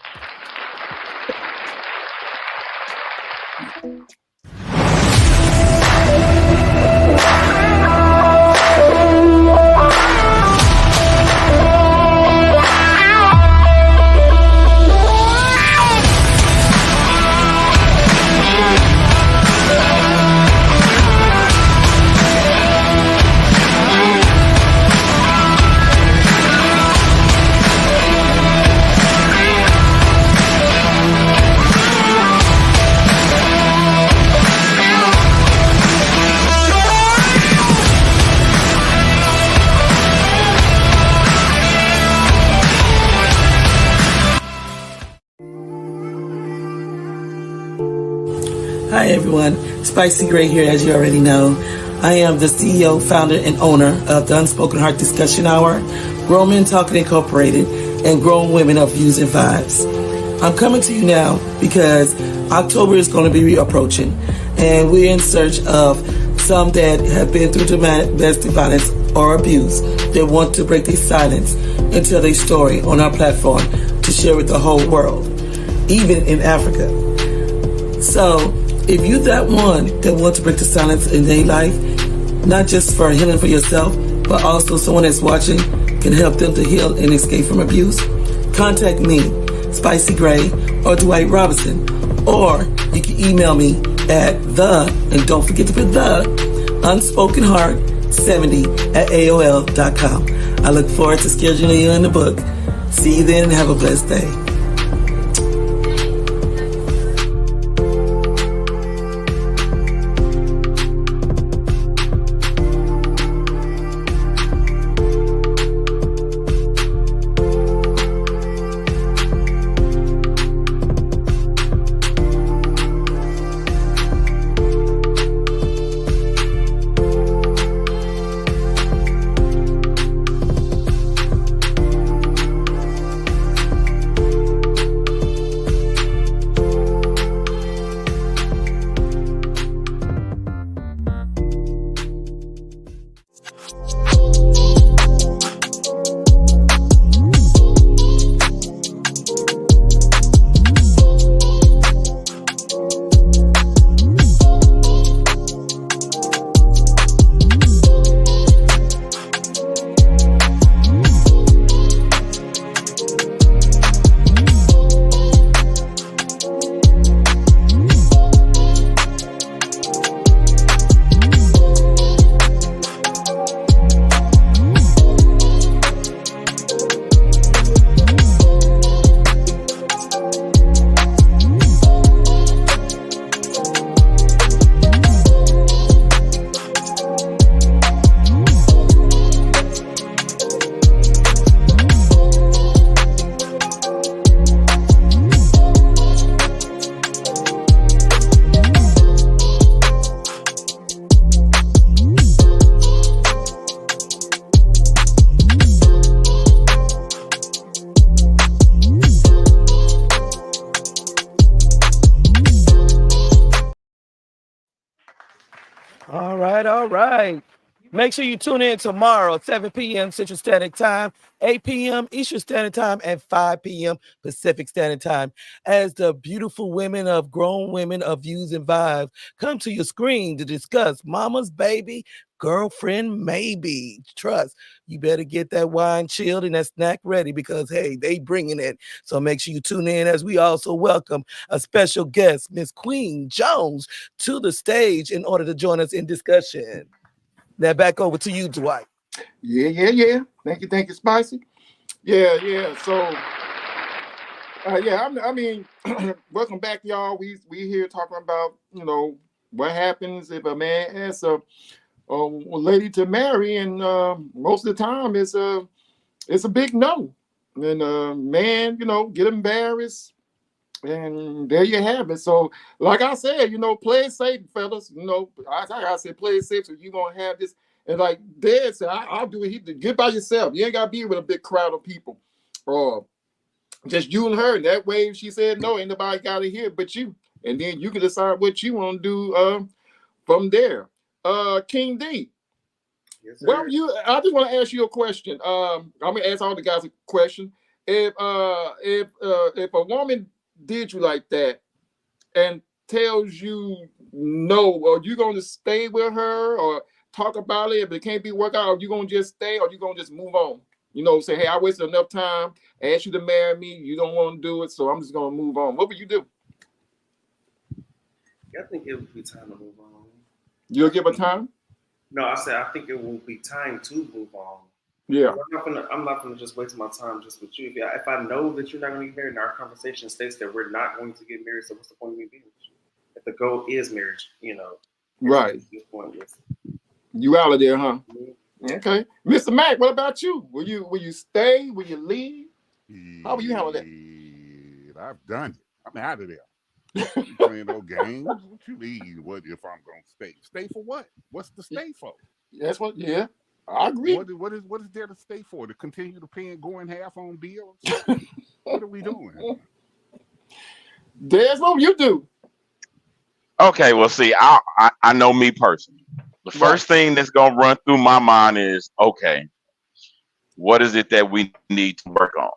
everyone. Spicy Gray here, as you already know. I am the CEO, founder, and owner of the Unspoken Heart Discussion Hour, Grown Men Talking Incorporated, and Grown Women of Views and Vibes. I'm coming to you now because October is going to be approaching, and we're in search of some that have been through domestic violence or abuse that want to break their silence and tell their story on our platform to share with the whole world, even in Africa. So if you're that one that wants to break the silence in their life, not just for healing for yourself, but also someone that's watching can help them to heal and escape from abuse, contact me, Spicy Gray, or Dwight Robinson, or you can email me at and don't forget to put unspokenheart70@aol.com. I look forward to scheduling you in the book. See you then and have a blessed day. All right. Make sure you tune in tomorrow at 7 p.m. Central Standard Time, 8 p.m. Eastern Standard Time, and 5 p.m. Pacific Standard Time as the beautiful women of Grown Women of Views and Vibes come to your screen to discuss mama's baby, girlfriend maybe. Trust, you better get that wine chilled and that snack ready because, hey, they bringing it. So make sure you tune in as we also welcome a special guest, Miss Queen Jones, to the stage in order to join us in discussion. Now back over to you, Dwight. Yeah. Thank you, Spicy. Yeah. So, I mean, welcome back, y'all. We here talking about what happens if a man asks a lady to marry, and most of the time it's a big no, and man, get embarrassed. And there you have it. So, like I said, play it safe, fellas. I said, play it safe so you won't have this. And like Dad said, I'll do it. Get by yourself. You ain't got to be with a big crowd of people. Or just you and her. And that way, if she said no, ain't nobody got to hear but you. And then you can decide what you want to do from there. King D. Yes, sir. I just want to ask you a question. I'm going to ask all the guys a question. If a woman did you like that and tells you no, are you going to stay with her or talk about it? If it can't be worked out, are you going to just stay or are you going to just move on? Say, hey, I wasted enough time, asked you to marry me, you don't want to do it, so I'm just going to move on. What would you do? I think it would be time to move on. You'll give her time? No, I said I think it will be time to move on. Yeah. I'm not gonna just waste my time just with you. If I know that you're not gonna get married, and our conversation states that we're not going to get married, so what's the point of me being with you? If the goal is marriage, Right. You out of there, huh? Mm-hmm. Okay. Mr. Mack, what about you? Will you stay? Will you leave? How will you handle that? I've done it. I'm out of there. Playing no games. What you mean? What if I'm gonna stay? Stay for what? What's the stay for? That's what. Yeah, I agree. What is there to stay for? To continue to pay and going half on bills? What are we doing? There's what you do. Okay, well, see, I know me personally. The first thing that's gonna run through my mind is, okay, what is it that we need to work on?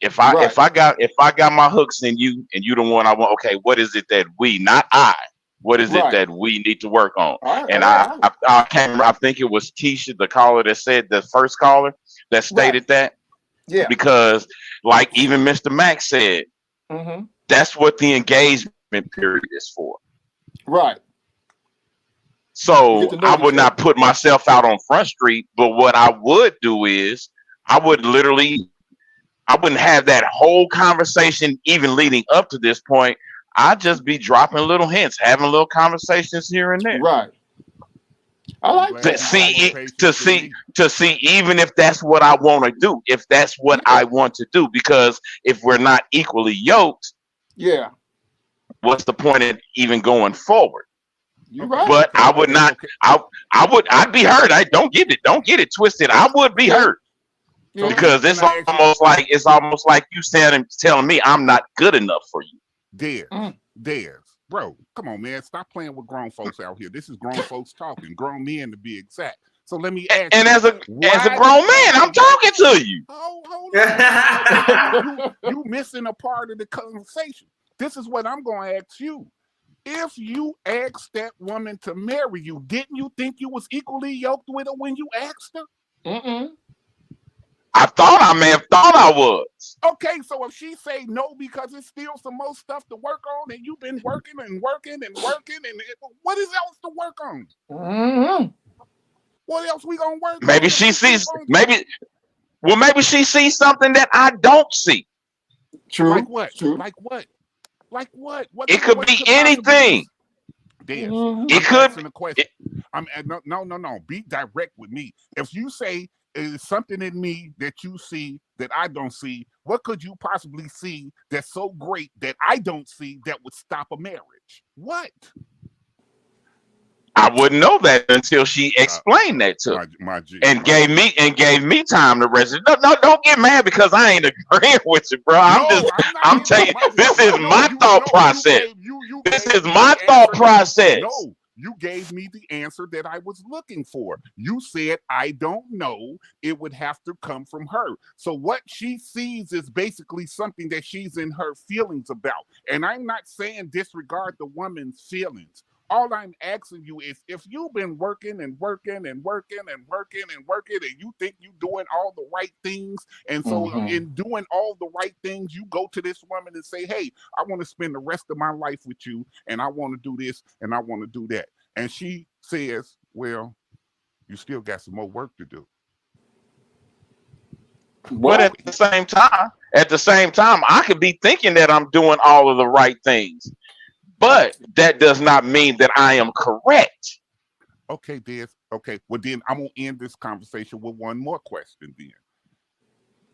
If I got my hooks in you and you the one I want, okay, what is it that we, not I, what is it that we need to work on? I think it was Keisha, the caller, that said, the first caller that stated that. Yeah. Because like even Mr. Max said, that's what the engagement period is for. Right. So I would not put myself out on Front Street, but what I would do is I wouldn't have that whole conversation even leading up to this point. I'd just be dropping little hints, having little conversations here and there. Right. I like that. To see even if that's what I want to do, if that's what I want to do, because if we're not equally yoked, yeah, what's the point of even going forward? You're right. But I would not. I'd be hurt. I don't get it twisted. I would be hurt because it's almost like you telling me I'm not good enough for you. Dares, bro, come on, man, stop playing with grown folks out here. This is grown folks talking, grown men to be exact. So let me ask and you, as a grown man, I'm talking to you. Hold on. you missing a part of the conversation. This is what I'm going to ask you. If you asked that woman to marry you, didn't you think you was equally yoked with her when you asked her? I thought I may have thought I was. Okay, so if she say no because it's still some more stuff to work on, and you've been working, and what is else to work on? What else we gonna work on? Maybe she sees something that I don't see. True. Like what? True. Like what? Like what? It could be anything. It could. No. Be direct with me. If you say there's something in me that you see that I don't see, what could you possibly see that's so great that I don't see that would stop a marriage? What? I wouldn't know that until she explained that to me and gave me time to rest. No, don't get mad because I ain't agreeing with you, bro. I'm telling you, this is my thought process. This is my thought process. No, you gave me the answer that I was looking for. You said, I don't know. It would have to come from her. So what she sees is basically something that she's in her feelings about. And I'm not saying disregard the woman's feelings. All I'm asking you is if you've been working and you think you're doing all the right things, and so in doing all the right things, you go to this woman and say, hey, I want to spend the rest of my life with you, and I want to do this, and I want to do that. And she says, well, you still got some more work to do. But at the same time, I could be thinking that I'm doing all of the right things. But that does not mean that I am correct. Okay, Des. Okay, well then I'm gonna end this conversation with one more question. Then,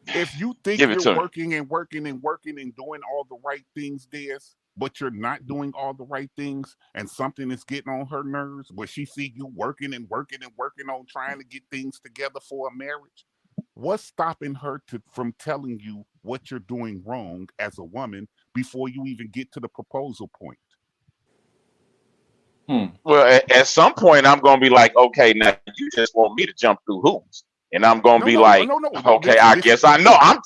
if you think you're working and doing all the right things, Des, but you're not doing all the right things, and something is getting on her nerves, but she see you working on trying to get things together for a marriage, what's stopping her from telling you what you're doing wrong as a woman before you even get to the proposal point? Well, at some point, I'm going to be like, okay, now you just want me to jump through hoops. And I'm going to be like, okay, I guess I know. I'm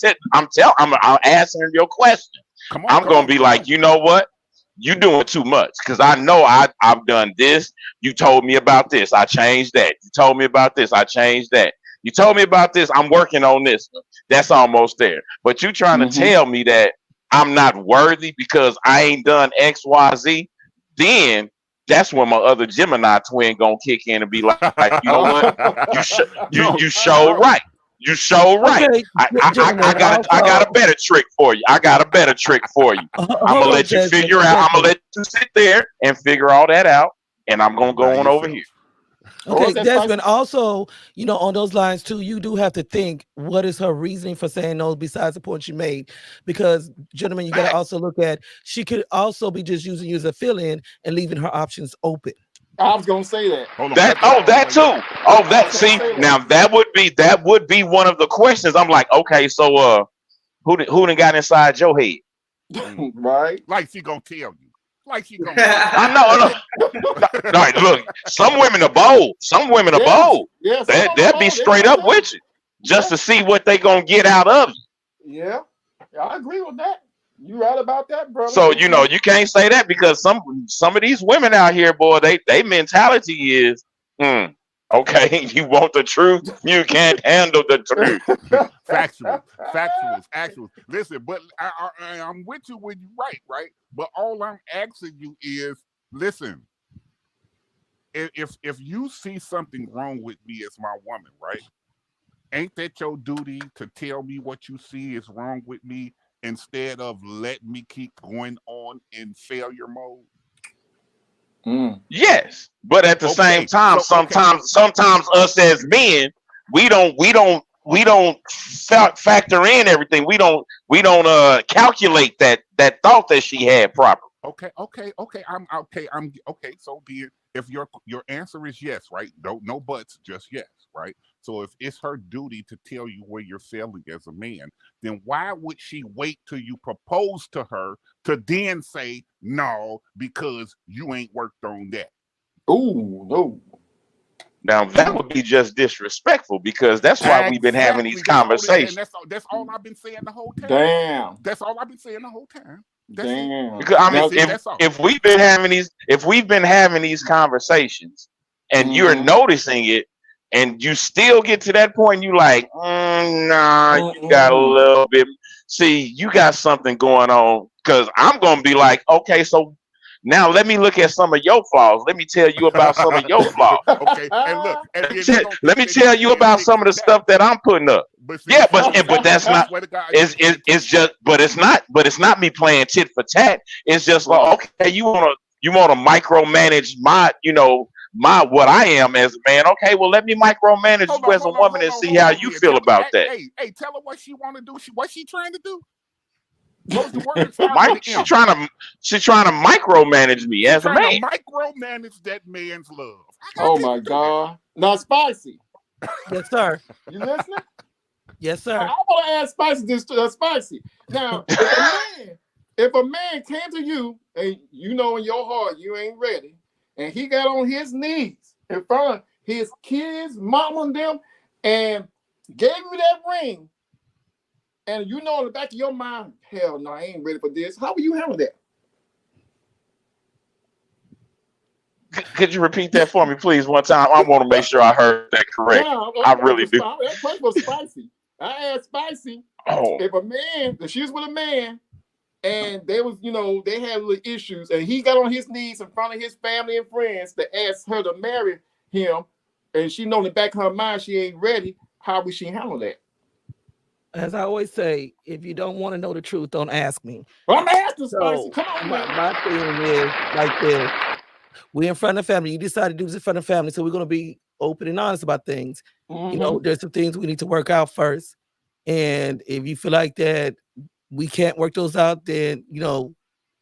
answering your question. I'm going to be like, you know what? You're doing too much because I know I've done this. You told me about this. I changed that. You told me about this. I changed that. You told me about this. I'm working on this. That's almost there. But you trying to tell me that I'm not worthy because I ain't done X, Y, Z, then that's when my other Gemini twin gonna kick in and be like, you know what? You show right. You show right. Okay. I got a better trick for you. I'm gonna let you figure out. I'm gonna let you sit there and figure all that out, and I'm gonna go on over here. Okay, Desmond, also, you know, on those lines too, you do have to think what is her reasoning for saying no besides the point she made. Because, gentlemen, you got to also look at, she could also be just using you as a fill-in and leaving her options open. I was gonna say that. That too. Oh, that see now that would be one of the questions. I'm like, okay, so who done got inside your head? Right? Like she gonna tell you. Like she gonna. I know. Like, look, some women are bold. Some women are bold. Yes, They'll be straight up with you just to see what they gonna get out of you. Yeah, I agree with that. You right about that, brother. So you know you can't say that because some of these women out here, boy, they mentality is, okay, you want the truth, you can't handle the truth. Factuals. Listen, but I'm with you when you're right. But all I'm asking you is, listen, if you see something wrong with me as my woman, right? Ain't that your duty to tell me what you see is wrong with me instead of letting me keep going on in failure mode? Yes, but at the same time, sometimes us as men, we don't factor in everything. We don't calculate that thought that she had properly. Okay. I'm okay. So be it. If your answer is yes, right? No buts, just yes, right? So if it's her duty to tell you where you're failing as a man, then why would she wait till you propose to her to then say no because you ain't worked on that? Ooh, no. Now that would be just disrespectful because that's why we've been having these conversations. That's all I've been saying the whole time. Damn. That's all I've been saying the whole time. Damn. Because I mean, if we've been having these conversations and you're noticing it, and you still get to that point, you like, nah, you got a little bit. See, you got something going on. Because I'm gonna be like, okay, so now let me look at some of your flaws. Let me tell you about some of your flaws. Okay, and look, let me tell you about some of the stuff that I'm putting up. But that's not. But it's not me playing tit for tat. It's just like, okay, you wanna micromanage my what I am as a man. Okay, well let me micromanage you as a woman and see how you feel about that. Hey, tell her what she want to do. What's she trying to do? What's the word? She's trying to micromanage me as a man. Micromanage that man's love. Oh my God! Now, Spicy. Yes, sir. You listening? Yes, sir. I want to ask Spicy this. Spicy. Now, if a man came to you and you know in your heart you ain't ready, and he got on his knees in front of his kids, mama and them, and gave you that ring, and you know in the back of your mind, hell no, I ain't ready for this. How will you handle that? Could you repeat that for me, please, one time? I want to make sure I heard that correct. I really do. That question was Spicy. I asked Spicy if she was with a man, and they was, they had little issues, and he got on his knees in front of his family and friends to ask her to marry him, and she know in the back of her mind she ain't ready. How would she handle that? As I always say, if you don't want to know the truth, don't ask me. Well, I'm asking Spicy. Come on, man. My thing is like this. We in front of family. You decided to do this in front of family, so we're going to be open and honest about things. There's some things we need to work out first. And if you feel like that we can't work those out, then,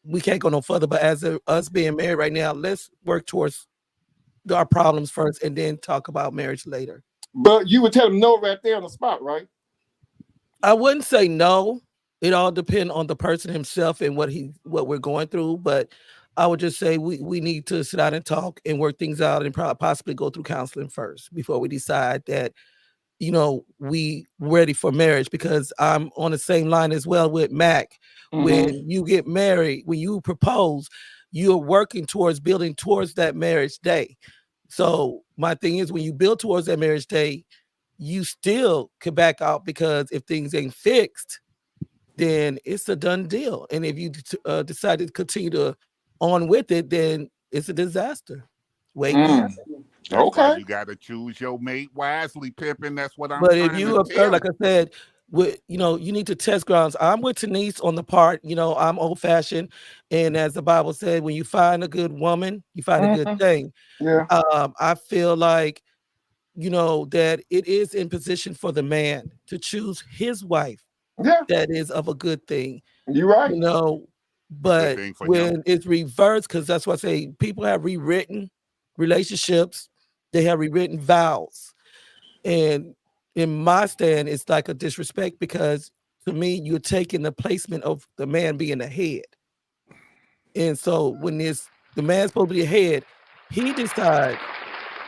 we can't go no further. But as us being married right now, let's work towards our problems first and then talk about marriage later. But you would tell him no right there on the spot, right? I wouldn't say no. It all depends on the person himself and what we're going through. But I would just say we need to sit down and talk and work things out and possibly go through counseling first before we decide that, we ready for marriage. Because I'm on the same line as well with Mac. When you get married, when you propose, you're working towards building towards that marriage day. So my thing is, when you build towards that marriage day, you still can back out, because if things ain't fixed, then it's a done deal. And if you decide to continue on with it, then it's a disaster. Wait. Okay. You got to choose your mate wisely, Pippin. That's what I'm But trying if you to observe, like I said, you need to test grounds. I'm with Denise on the part, I'm old fashioned. And as the Bible said, when you find a good woman, you find a good thing. Yeah. I feel like, that it is in position for the man to choose his wife. Yeah. That is of a good thing. You're right. But thing for when him. it's reversed, because that's what I say, people have rewritten relationships, they have rewritten vows. And in my stand, it's like a disrespect because to me, you're taking the placement of the man being the head. And so when the man's supposed to be a head, he decides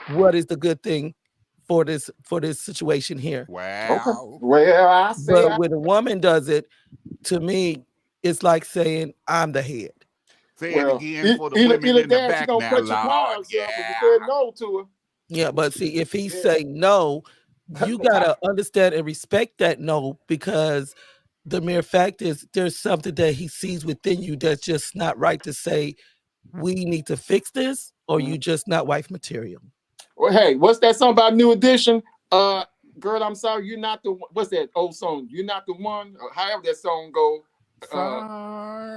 what is the good thing for this situation here. Wow. Okay. Well, I say, But when a woman does it, to me, it's like saying I'm the head. Say it again for the women in the back gonna now, cut your Lord. paws up if you said no to her. Yeah, but see, if he say no, you gotta understand and respect that no, because the mere fact is there's something that he sees within you that's just not right to say we need to fix this, or you just not wife material. Well, hey, what's that song about New Edition? Girl, I'm sorry, you're not the one. What's that old song? You're not the one, or however that song go.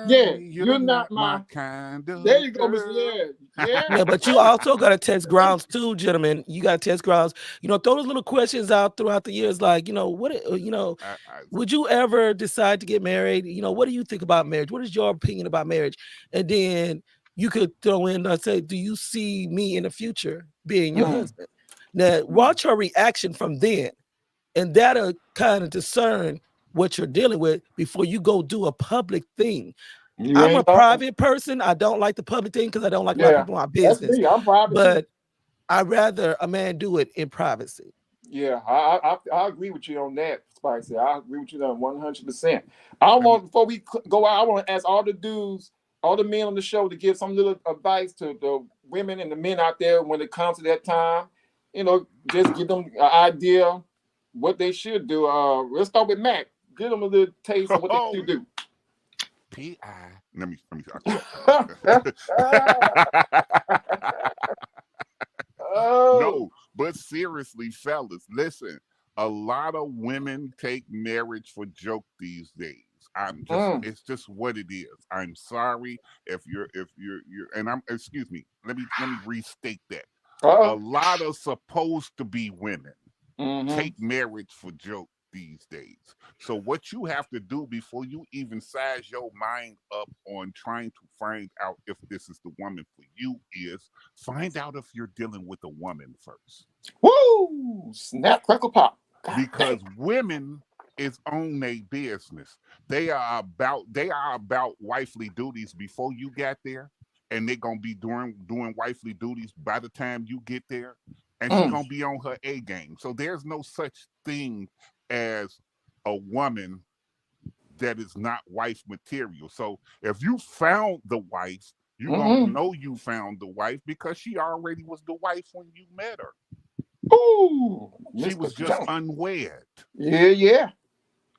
Yeah, you're not my kind of. There you go, Mr. Yeah. Yeah, but you also gotta test grounds too, gentlemen. You gotta test grounds. Throw those little questions out throughout the years, like, would you ever decide to get married? What do you think about marriage? What is your opinion about marriage? And then you could throw in and say, do you see me in the future being your husband? Now, watch her reaction from then, and that'll kind of discern what you're dealing with before you go do a public thing. I'm a private person. I don't like the public thing because I don't like a lot of people in my business. That's me. I'm private. But I'd rather a man do it in privacy. Yeah, I agree with you on that, Spicy. I agree with you on 100%. Before we go out, I want to ask all the dudes, all the men on the show to give some little advice to the women and the men out there when it comes to that time. Just give them an idea what they should do. Let's start with Mac. Give them a little taste of what they should do. P.I. Let me No, but seriously, fellas, listen. A lot of women take marriage for joke these days. It's just what it is. I'm sorry if you're and excuse me, let me restate that. A lot of supposed to be women take marriage for joke these days. So what you have to do before you even size your mind up on trying to find out if this is the woman for you is find out if you're dealing with a woman first. Woo! Snap, crackle, pop. Because women is on their business. They are about wifely duties before you got there, and they're gonna be doing wifely duties by the time you get there, and she's gonna be on her A game. So there's no such thing as a woman that is not wife material. So if you found the wife, you gonna know you found the wife because she already was the wife when you met her. Ooh, she was just unwed. Yeah.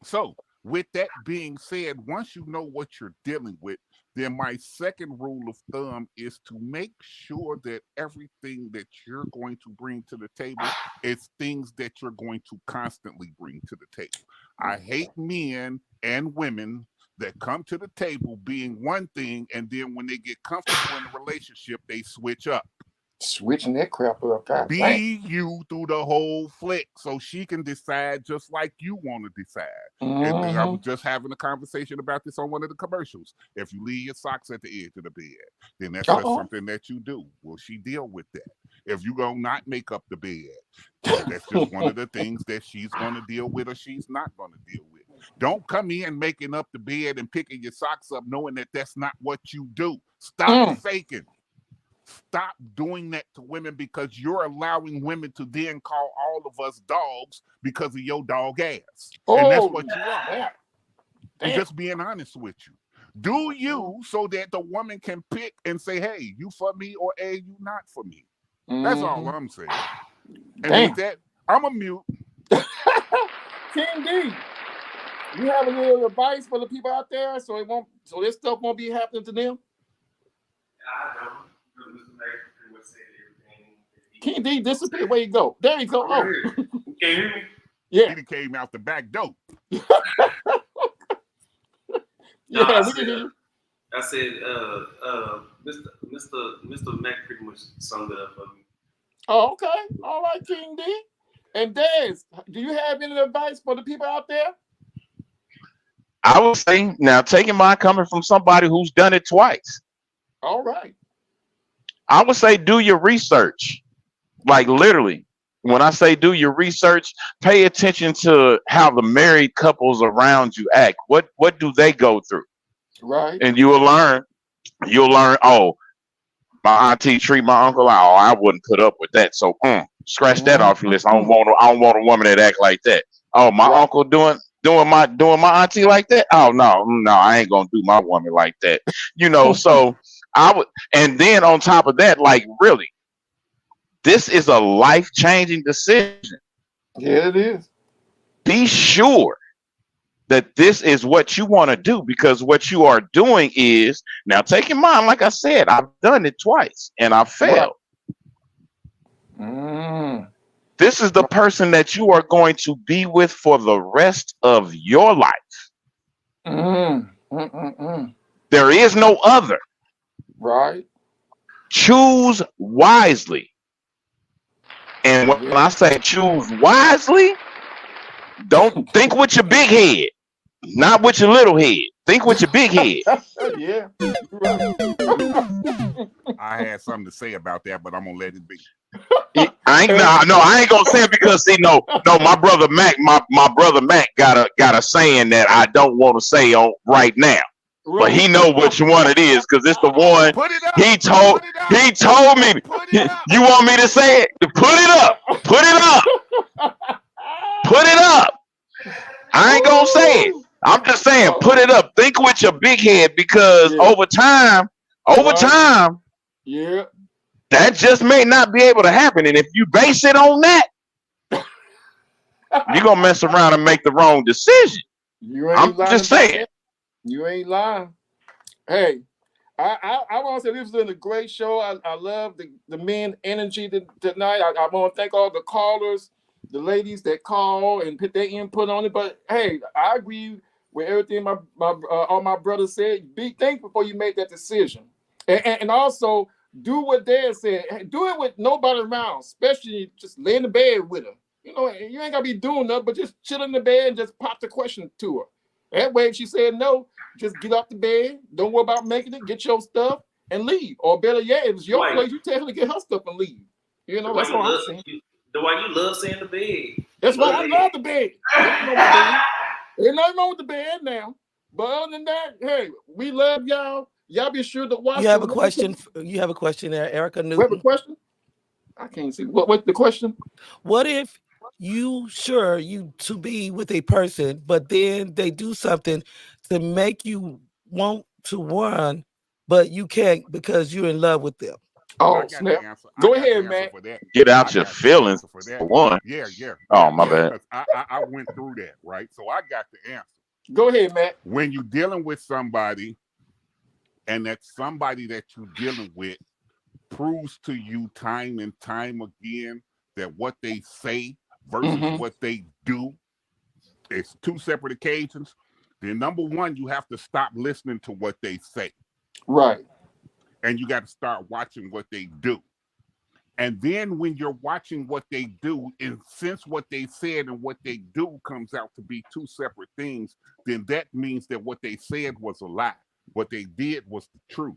So with that being said, once you know what you're dealing with, then my second rule of thumb is to make sure that everything that you're going to bring to the table is things that you're going to constantly bring to the table. I hate men and women that come to the table being one thing, and then when they get comfortable in a relationship, they switch up. Switching that crap up. God, be you through the whole flick so she can decide just like you want to decide. And I was just having a conversation about this on one of the commercials. If you leave your socks at the edge of the bed, then that's just something that you do. Will she deal with that? If you gonna not make up the bed, that's just one of the things that she's gonna deal with or she's not gonna deal with. Don't come in making up the bed and picking your socks up knowing that that's not what you do. Stop faking. Stop doing that to women because you're allowing women to then call all of us dogs because of your dog ass. And that's what you are. I'm just being honest with you. Do you so that the woman can pick and say, hey, you for me or hey, you not for me. That's all I'm saying. And with that, I'm a mute. King D, you have a little advice for the people out there so this stuff won't be happening to them? I don't. King D disappeared. Where you go? There you go. Can you hear me? Yeah. He came out the back door. Yeah, I we can hear you. said, Mr. Mac pretty much summed it up for me. Oh, okay. All right, King D. And Dez, do you have any advice for the people out there? I would say now, taking mine coming from somebody who's done it twice. All right. I would say do your research. Like literally, when I say do your research, pay attention to how the married couples around you act. What do they go through? Right. And you will learn. You'll learn. Oh, my auntie treat my uncle. Oh, I wouldn't put up with that. So scratch that off your list. I don't want a woman that act like that. Oh, my uncle doing my auntie like that. Oh no, I ain't gonna do my woman like that. You know. So I would, and then on top of that, like really, this is a life-changing decision. Yeah, it is. Be sure that this is what you want to do, because what you are doing is, now take in mind, like I said, I've done it twice and I failed. This is the person that you are going to be with for the rest of your life. There is no other. Right. Choose wisely. And when I say choose wisely, don't think with your big head, not with your little head. Think with your big head. Yeah. I had something to say about that, but I'm gonna let it be. I ain't gonna say it because see, no, my brother Mac, my brother Mac got a saying that I don't want to say on right now. But he know which one it is, because it's the one he told me. You want me to say it? Put it up. Put it up. Put it up. I ain't gonna say it. I'm just saying, put it up. Think with your big head, because over time, yeah, that just may not be able to happen. And if you base it on that, you're gonna mess around and make the wrong decision. I'm just saying. You ain't lying. Hey, I want to say this has been a great show. I love the men energy tonight. I want to thank all the callers, the ladies that call and put their input on it. But hey, I agree with everything all my brothers said. Be thankful before you make that decision, and also do what Dad said. Do it with nobody around, especially just lay in the bed with them. You know, you ain't gotta be doing nothing, but just chill in the bed and just pop the question to her. That way, if she said no, just get off the bed. Don't worry about making it. Get your stuff and leave. Or better yet, if it's your place, you tell her to get her stuff and leave. You know, that's what I'm saying. The why you love saying the bed. That's why I love the bed. Ain't nothing wrong with the bed now. But other than that, hey, we love y'all. Y'all be sure to watch. You have a question. You have a question there, Erica Newton. We have a question? I can't see. What's the question? What if you to be with a person, but then they do something to make you want to run, but you can't because you're in love with them? Oh, snap. Go ahead, man. Get out your feelings for one. Yeah. Oh, my bad. I went through that, right? So I got the answer. Go ahead, Matt. When you're dealing with somebody, and that somebody that you're dealing with proves to you time and time again that what they say versus what they do, it's two separate occasions. Then number one, you have to stop listening to what they say. Right. And you got to start watching what they do. And then when you're watching what they do, and since what they said and what they do comes out to be two separate things, then that means that what they said was a lie. What they did was the truth.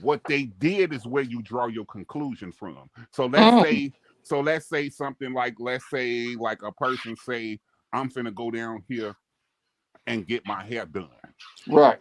What they did is where you draw your conclusion from. So let's say something like, let's say like a person say, I'm finna go down here and get my hair done. Right.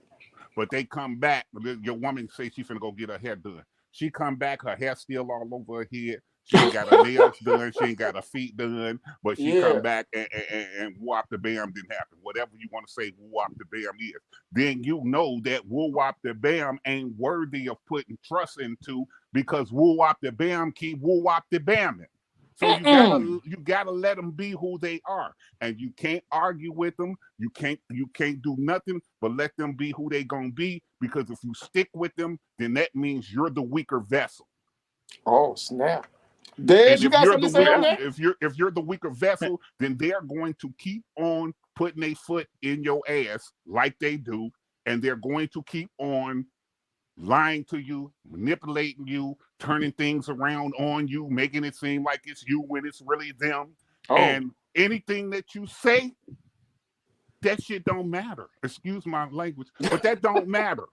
But they come back, your woman say she finna go get her hair done. She come back, her hair still all over her head. She ain't got her nails done. She ain't got her feet done. But she come back and whoop the bam didn't happen. Whatever you want to say whoop the bam is. Then you know that whoop the bam ain't worthy of putting trust into, because whoop the bam keep whoop the bamming. So you gotta let them be who they are, and you can't argue with them. You can't do nothing but let them be who they gonna be. Because if you stick with them, then that means you're the weaker vessel. Oh snap! Dad, you got something to say on that? If you're the weaker vessel, then they are going to keep on putting a foot in your ass like they do, and they're going to keep on lying to you, manipulating you, turning things around on you, making it seem like it's you when it's really them. Oh. And anything that you say, that shit don't matter. Excuse my language, but that don't matter.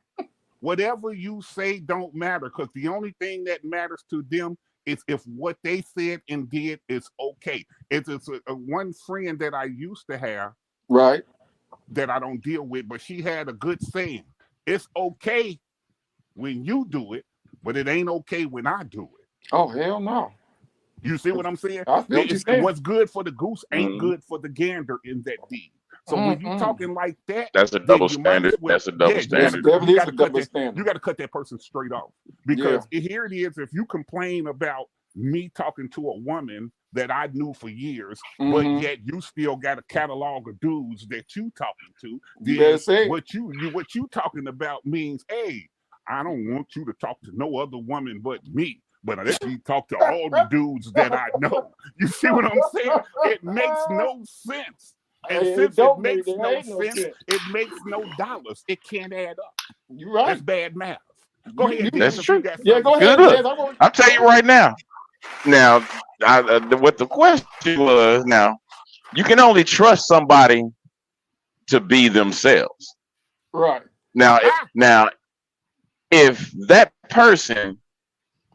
Whatever you say don't matter, because the only thing that matters to them is if what they said and did is okay. It's a one friend that I used to have, right, that I don't deal with, but she had a good saying. It's okay when you do it, but it ain't okay when I do it. Oh, hell no. You see what I'm saying? I feel what you're saying. What's good for the goose ain't good for the gander in that deed. So when you talking like that, That's a then double you might standard. as well- That's a double standard. You got to cut that person straight off, because here it is. If you complain about me talking to a woman that I knew for years, but yet you still got a catalog of dudes that you talking to, You then better say it. what you talking about means, hey, I don't want you to talk to no other woman but me. But I let you talk to all the dudes that I know. You see what I'm saying? It makes no sense. And since it makes no sense, it makes no dollars. It can't add up. You're right. That's bad math. Go ahead. That's Dennis, true. you got Yeah, go something. ahead. Good. Yes, I'll tell you right now. Now, what the question was, now, you can only trust somebody to be themselves. Right. Now, if that person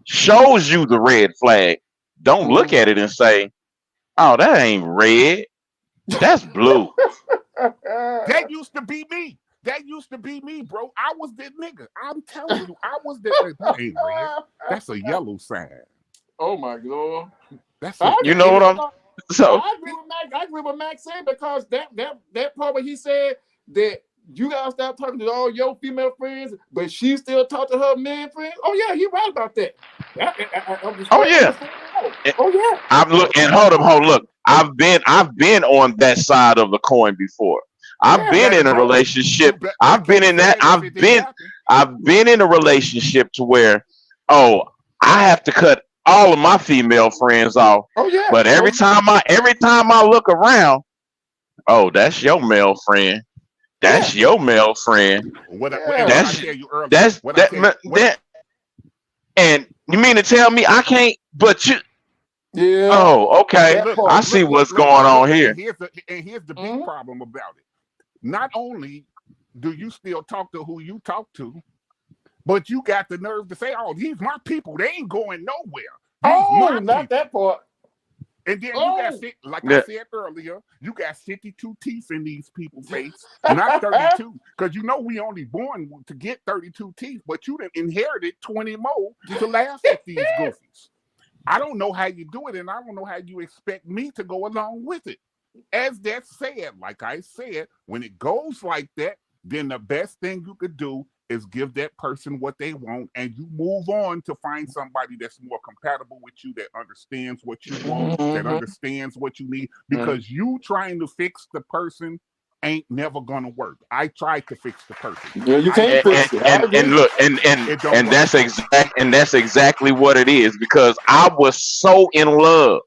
shows you the red flag, don't look at it and say, oh, that ain't red. That's blue. That used to be me. That used to be me, bro. I was that nigga. I'm telling you, I was that. That ain't red. That's a yellow sign. Oh my God. That's You know what I'm so I agree with Max saying, because that part where he said that you gotta stop talking to all your female friends, but she still talk to her men friends. Oh yeah, he right about that. Oh yeah. Oh yeah. I'm looking. Hold up. Look, I've been on that side of the coin before. I've been in a relationship. I've been in that. I've been in a relationship to where, oh, I have to cut all of my female friends off. Oh yeah. But every time I look around, oh, that's your male friend. That's your male friend. And you mean to tell me I can't? But you. Yeah. Oh, okay. I see what's going on here. Here's the big problem about it. Not only do you still talk to who you talk to, but you got the nerve to say, "Oh, these my people. They ain't going nowhere." Not that part. And then you got, like I said earlier, you got 52 teeth in these people's face, not 32. Because you know we only born to get 32 teeth, but you done inherited 20 more to laugh at these goofies. I don't know how you do it, and I don't know how you expect me to go along with it. As that said, like I said, when it goes like that, then the best thing you could do is give that person what they want, and you move on to find somebody that's more compatible with you, that understands what you want, that understands what you need, because you trying to fix the person ain't never gonna work. I tried to fix the person. Yeah, you can't fix it. And look, and that's exactly what it is, because I was so in love.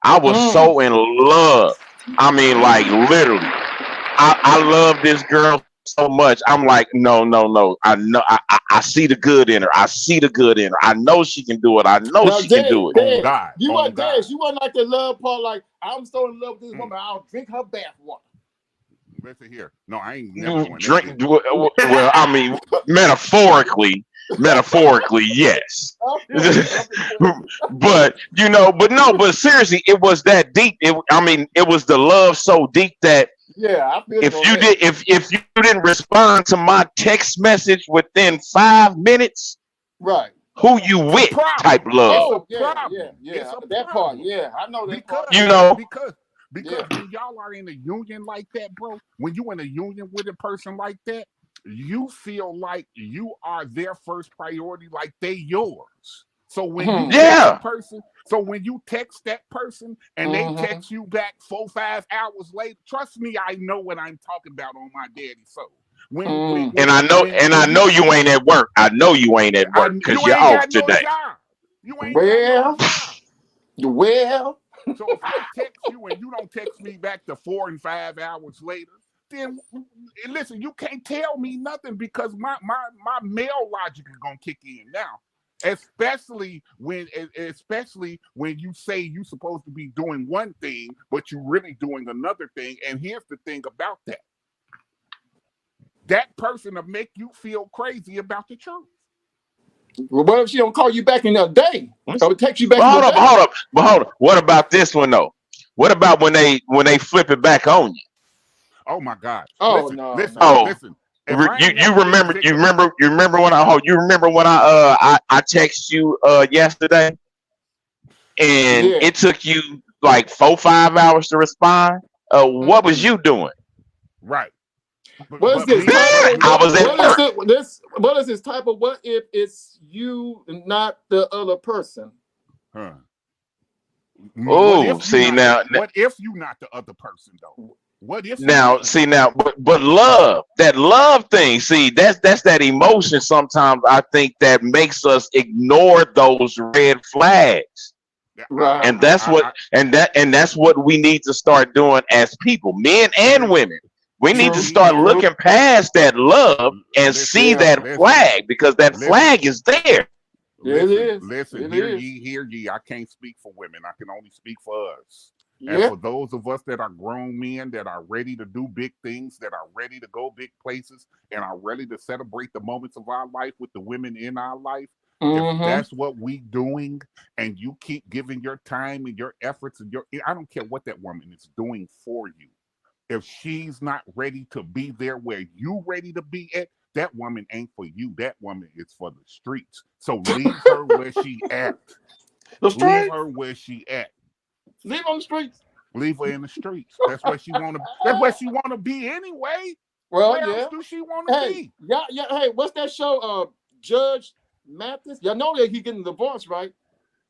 I was so in love. I mean, like literally, I love this girl so much. I'm like, no. I know, I see the good in her. I see the good in her. I know she can do it. I know she can do it. Dad, you wasn't like the love part. Like, I'm so in love with this woman, I'll drink her bath water. Listen here. No, I ain't never doing drink. Well, I mean, metaphorically, yes. but seriously, it was that deep. It was the love so deep that I feel if you didn't respond to my text message within 5 minutes, right? Who you with? Type love. Oh, yeah. That part, I know that part. You know, because when y'all are in a union like that, bro, when you in a union with a person like that, you feel like you are their first priority, like they yours. So when you text a person, when you text that person and they text you back 4-5 hours later, trust me, I know what I'm talking about on my daddy soul. I know you ain't at work. I know you ain't at work because you're off today. Well, So if I text you and you don't text me back to 4 and 5 hours later, then listen, you can't tell me nothing because my male logic is gonna kick in now. Especially when you say you're supposed to be doing one thing, but you're really doing another thing. And here's the thing about that. That person will make you feel crazy about the truth. Well, what if she don't call you back in a day? Or text you back But in a day? hold up. What about this one though? What about when they flip it back on you? Oh my God! Oh listen, no! Listen. You remember when I texted you yesterday, and it took you like 4-5 hours to respond. What was you doing? Right. What is this? I was at work. What is this type of what if it's you and not the other person? Huh. Oh, see now. What if you not the other person though? What if but love, that love thing, see, that's that emotion sometimes I think that makes us ignore those red flags. Right. And that's what we need to start doing as people, men and women. We need to start looking past that love and see that flag, because that flag is there. Listen, hear ye. I can't speak for women. I can only speak for us. And for those of us that are grown men that are ready to do big things, that are ready to go big places, and are ready to celebrate the moments of our life with the women in our life, if that's what we doing, and you keep giving your time and your efforts and I don't care what that woman is doing for you. If she's not ready to be there where you ready to be at, that woman ain't for you. That woman is for the streets. So leave her where she at. Leave her where she at. Leave on the streets. Leave her in the streets. That's where she wanna. That's where she wanna be anyway. Well, where else do she wanna be? Yeah. Hey, what's that show? Judge Mathis. Y'all know that he getting divorced, right?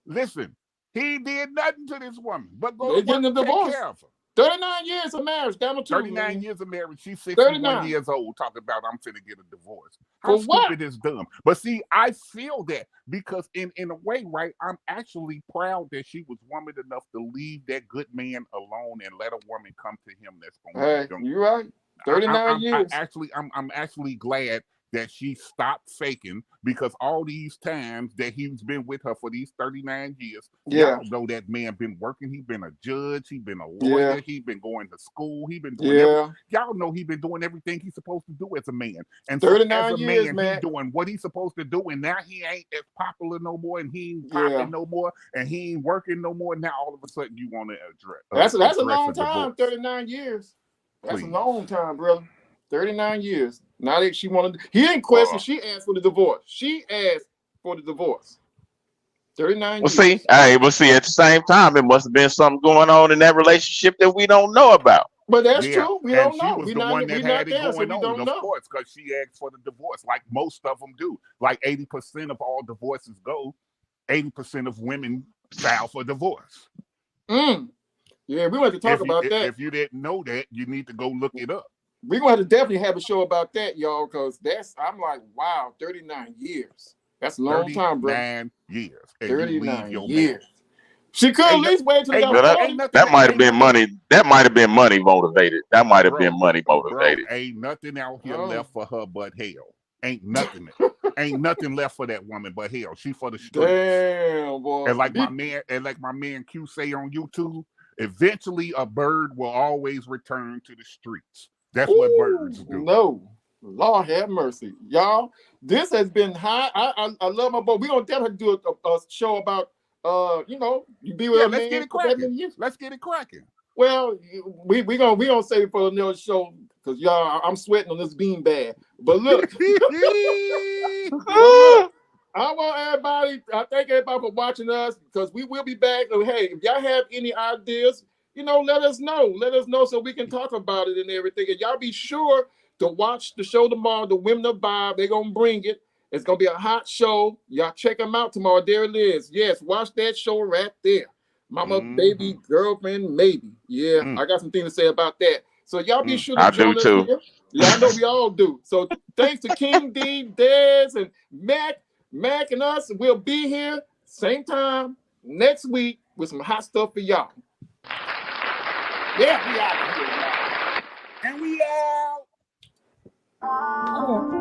Listen, he did nothing to this woman, but They getting a divorce. Take care of her. 39 years of marriage, down to 39 years of marriage. She's 61 years old, talking about I'm finna get a divorce. How stupid is dumb? But see, I feel that because in a way, right, I'm actually proud that she was woman enough to leave that good man alone and let a woman come to him that's going to you're right. 39 years. I'm actually glad that she stopped faking, because all these times that he's been with her for these 39 years, y'all know that man been working. He been a judge. He been a lawyer. He been going to school. He been doing y'all know he been doing everything he's supposed to do as a man. And 39 so as a years, man, he's doing what he's supposed to do, and now he ain't as popular no more, and he ain't popping no more, and he ain't working no more. Now all of a sudden you want to address that's a long time. 39 years. That's a long time, brother. 39 years. Now that she wanted, he didn't question. She asked for the divorce. She asked for the divorce. 39 years. See, at the same time, it must have been something going on in that relationship that we don't know about. But that's true. We don't know. She was the one that had it going on, of course, because she asked for the divorce, like most of them do. Like 80% of all divorces go. 80% of women file for divorce. Yeah, we want to talk about that. If you didn't know that, you need to go look it up. We're going to have to definitely have a show about that, y'all, because I'm like, wow, 39 years. That's a long time, bro. 39 years. 39 years. She could at least wait till that might have been money. That might have been money motivated. That might have been money motivated. Bro, ain't nothing out here left for her but hell. Ain't nothing. Ain't nothing left for that woman but hell. She for the streets. Damn, boy. And like my man Q say on YouTube, eventually a bird will always return to the streets. That's what birds do. No, Lord have mercy, y'all. This has been high. I love my boy. We're gonna definitely do a show about you be with a man. Let's get it cracking. Let's get it cracking. Well, we gonna save it for another show, because y'all, I'm sweating on this bean bag. But look, I want everybody. I thank everybody for watching us, because we will be back. And hey, if y'all have any ideas, let us know. Let us know so we can talk about it and everything. And y'all be sure to watch the show tomorrow, The Women of Vibe. They're going to bring it. It's going to be a hot show. Y'all check them out tomorrow. There it is. Yes, watch that show right there. Mama, baby, girlfriend, maybe. Yeah, I got some things to say about that. So y'all be sure to join us here. Yeah, I know we all do. So thanks to King D, Dez, and Mac and us. We'll be here same time next week with some hot stuff for y'all. Yeah, we out of here, y'all. And we out.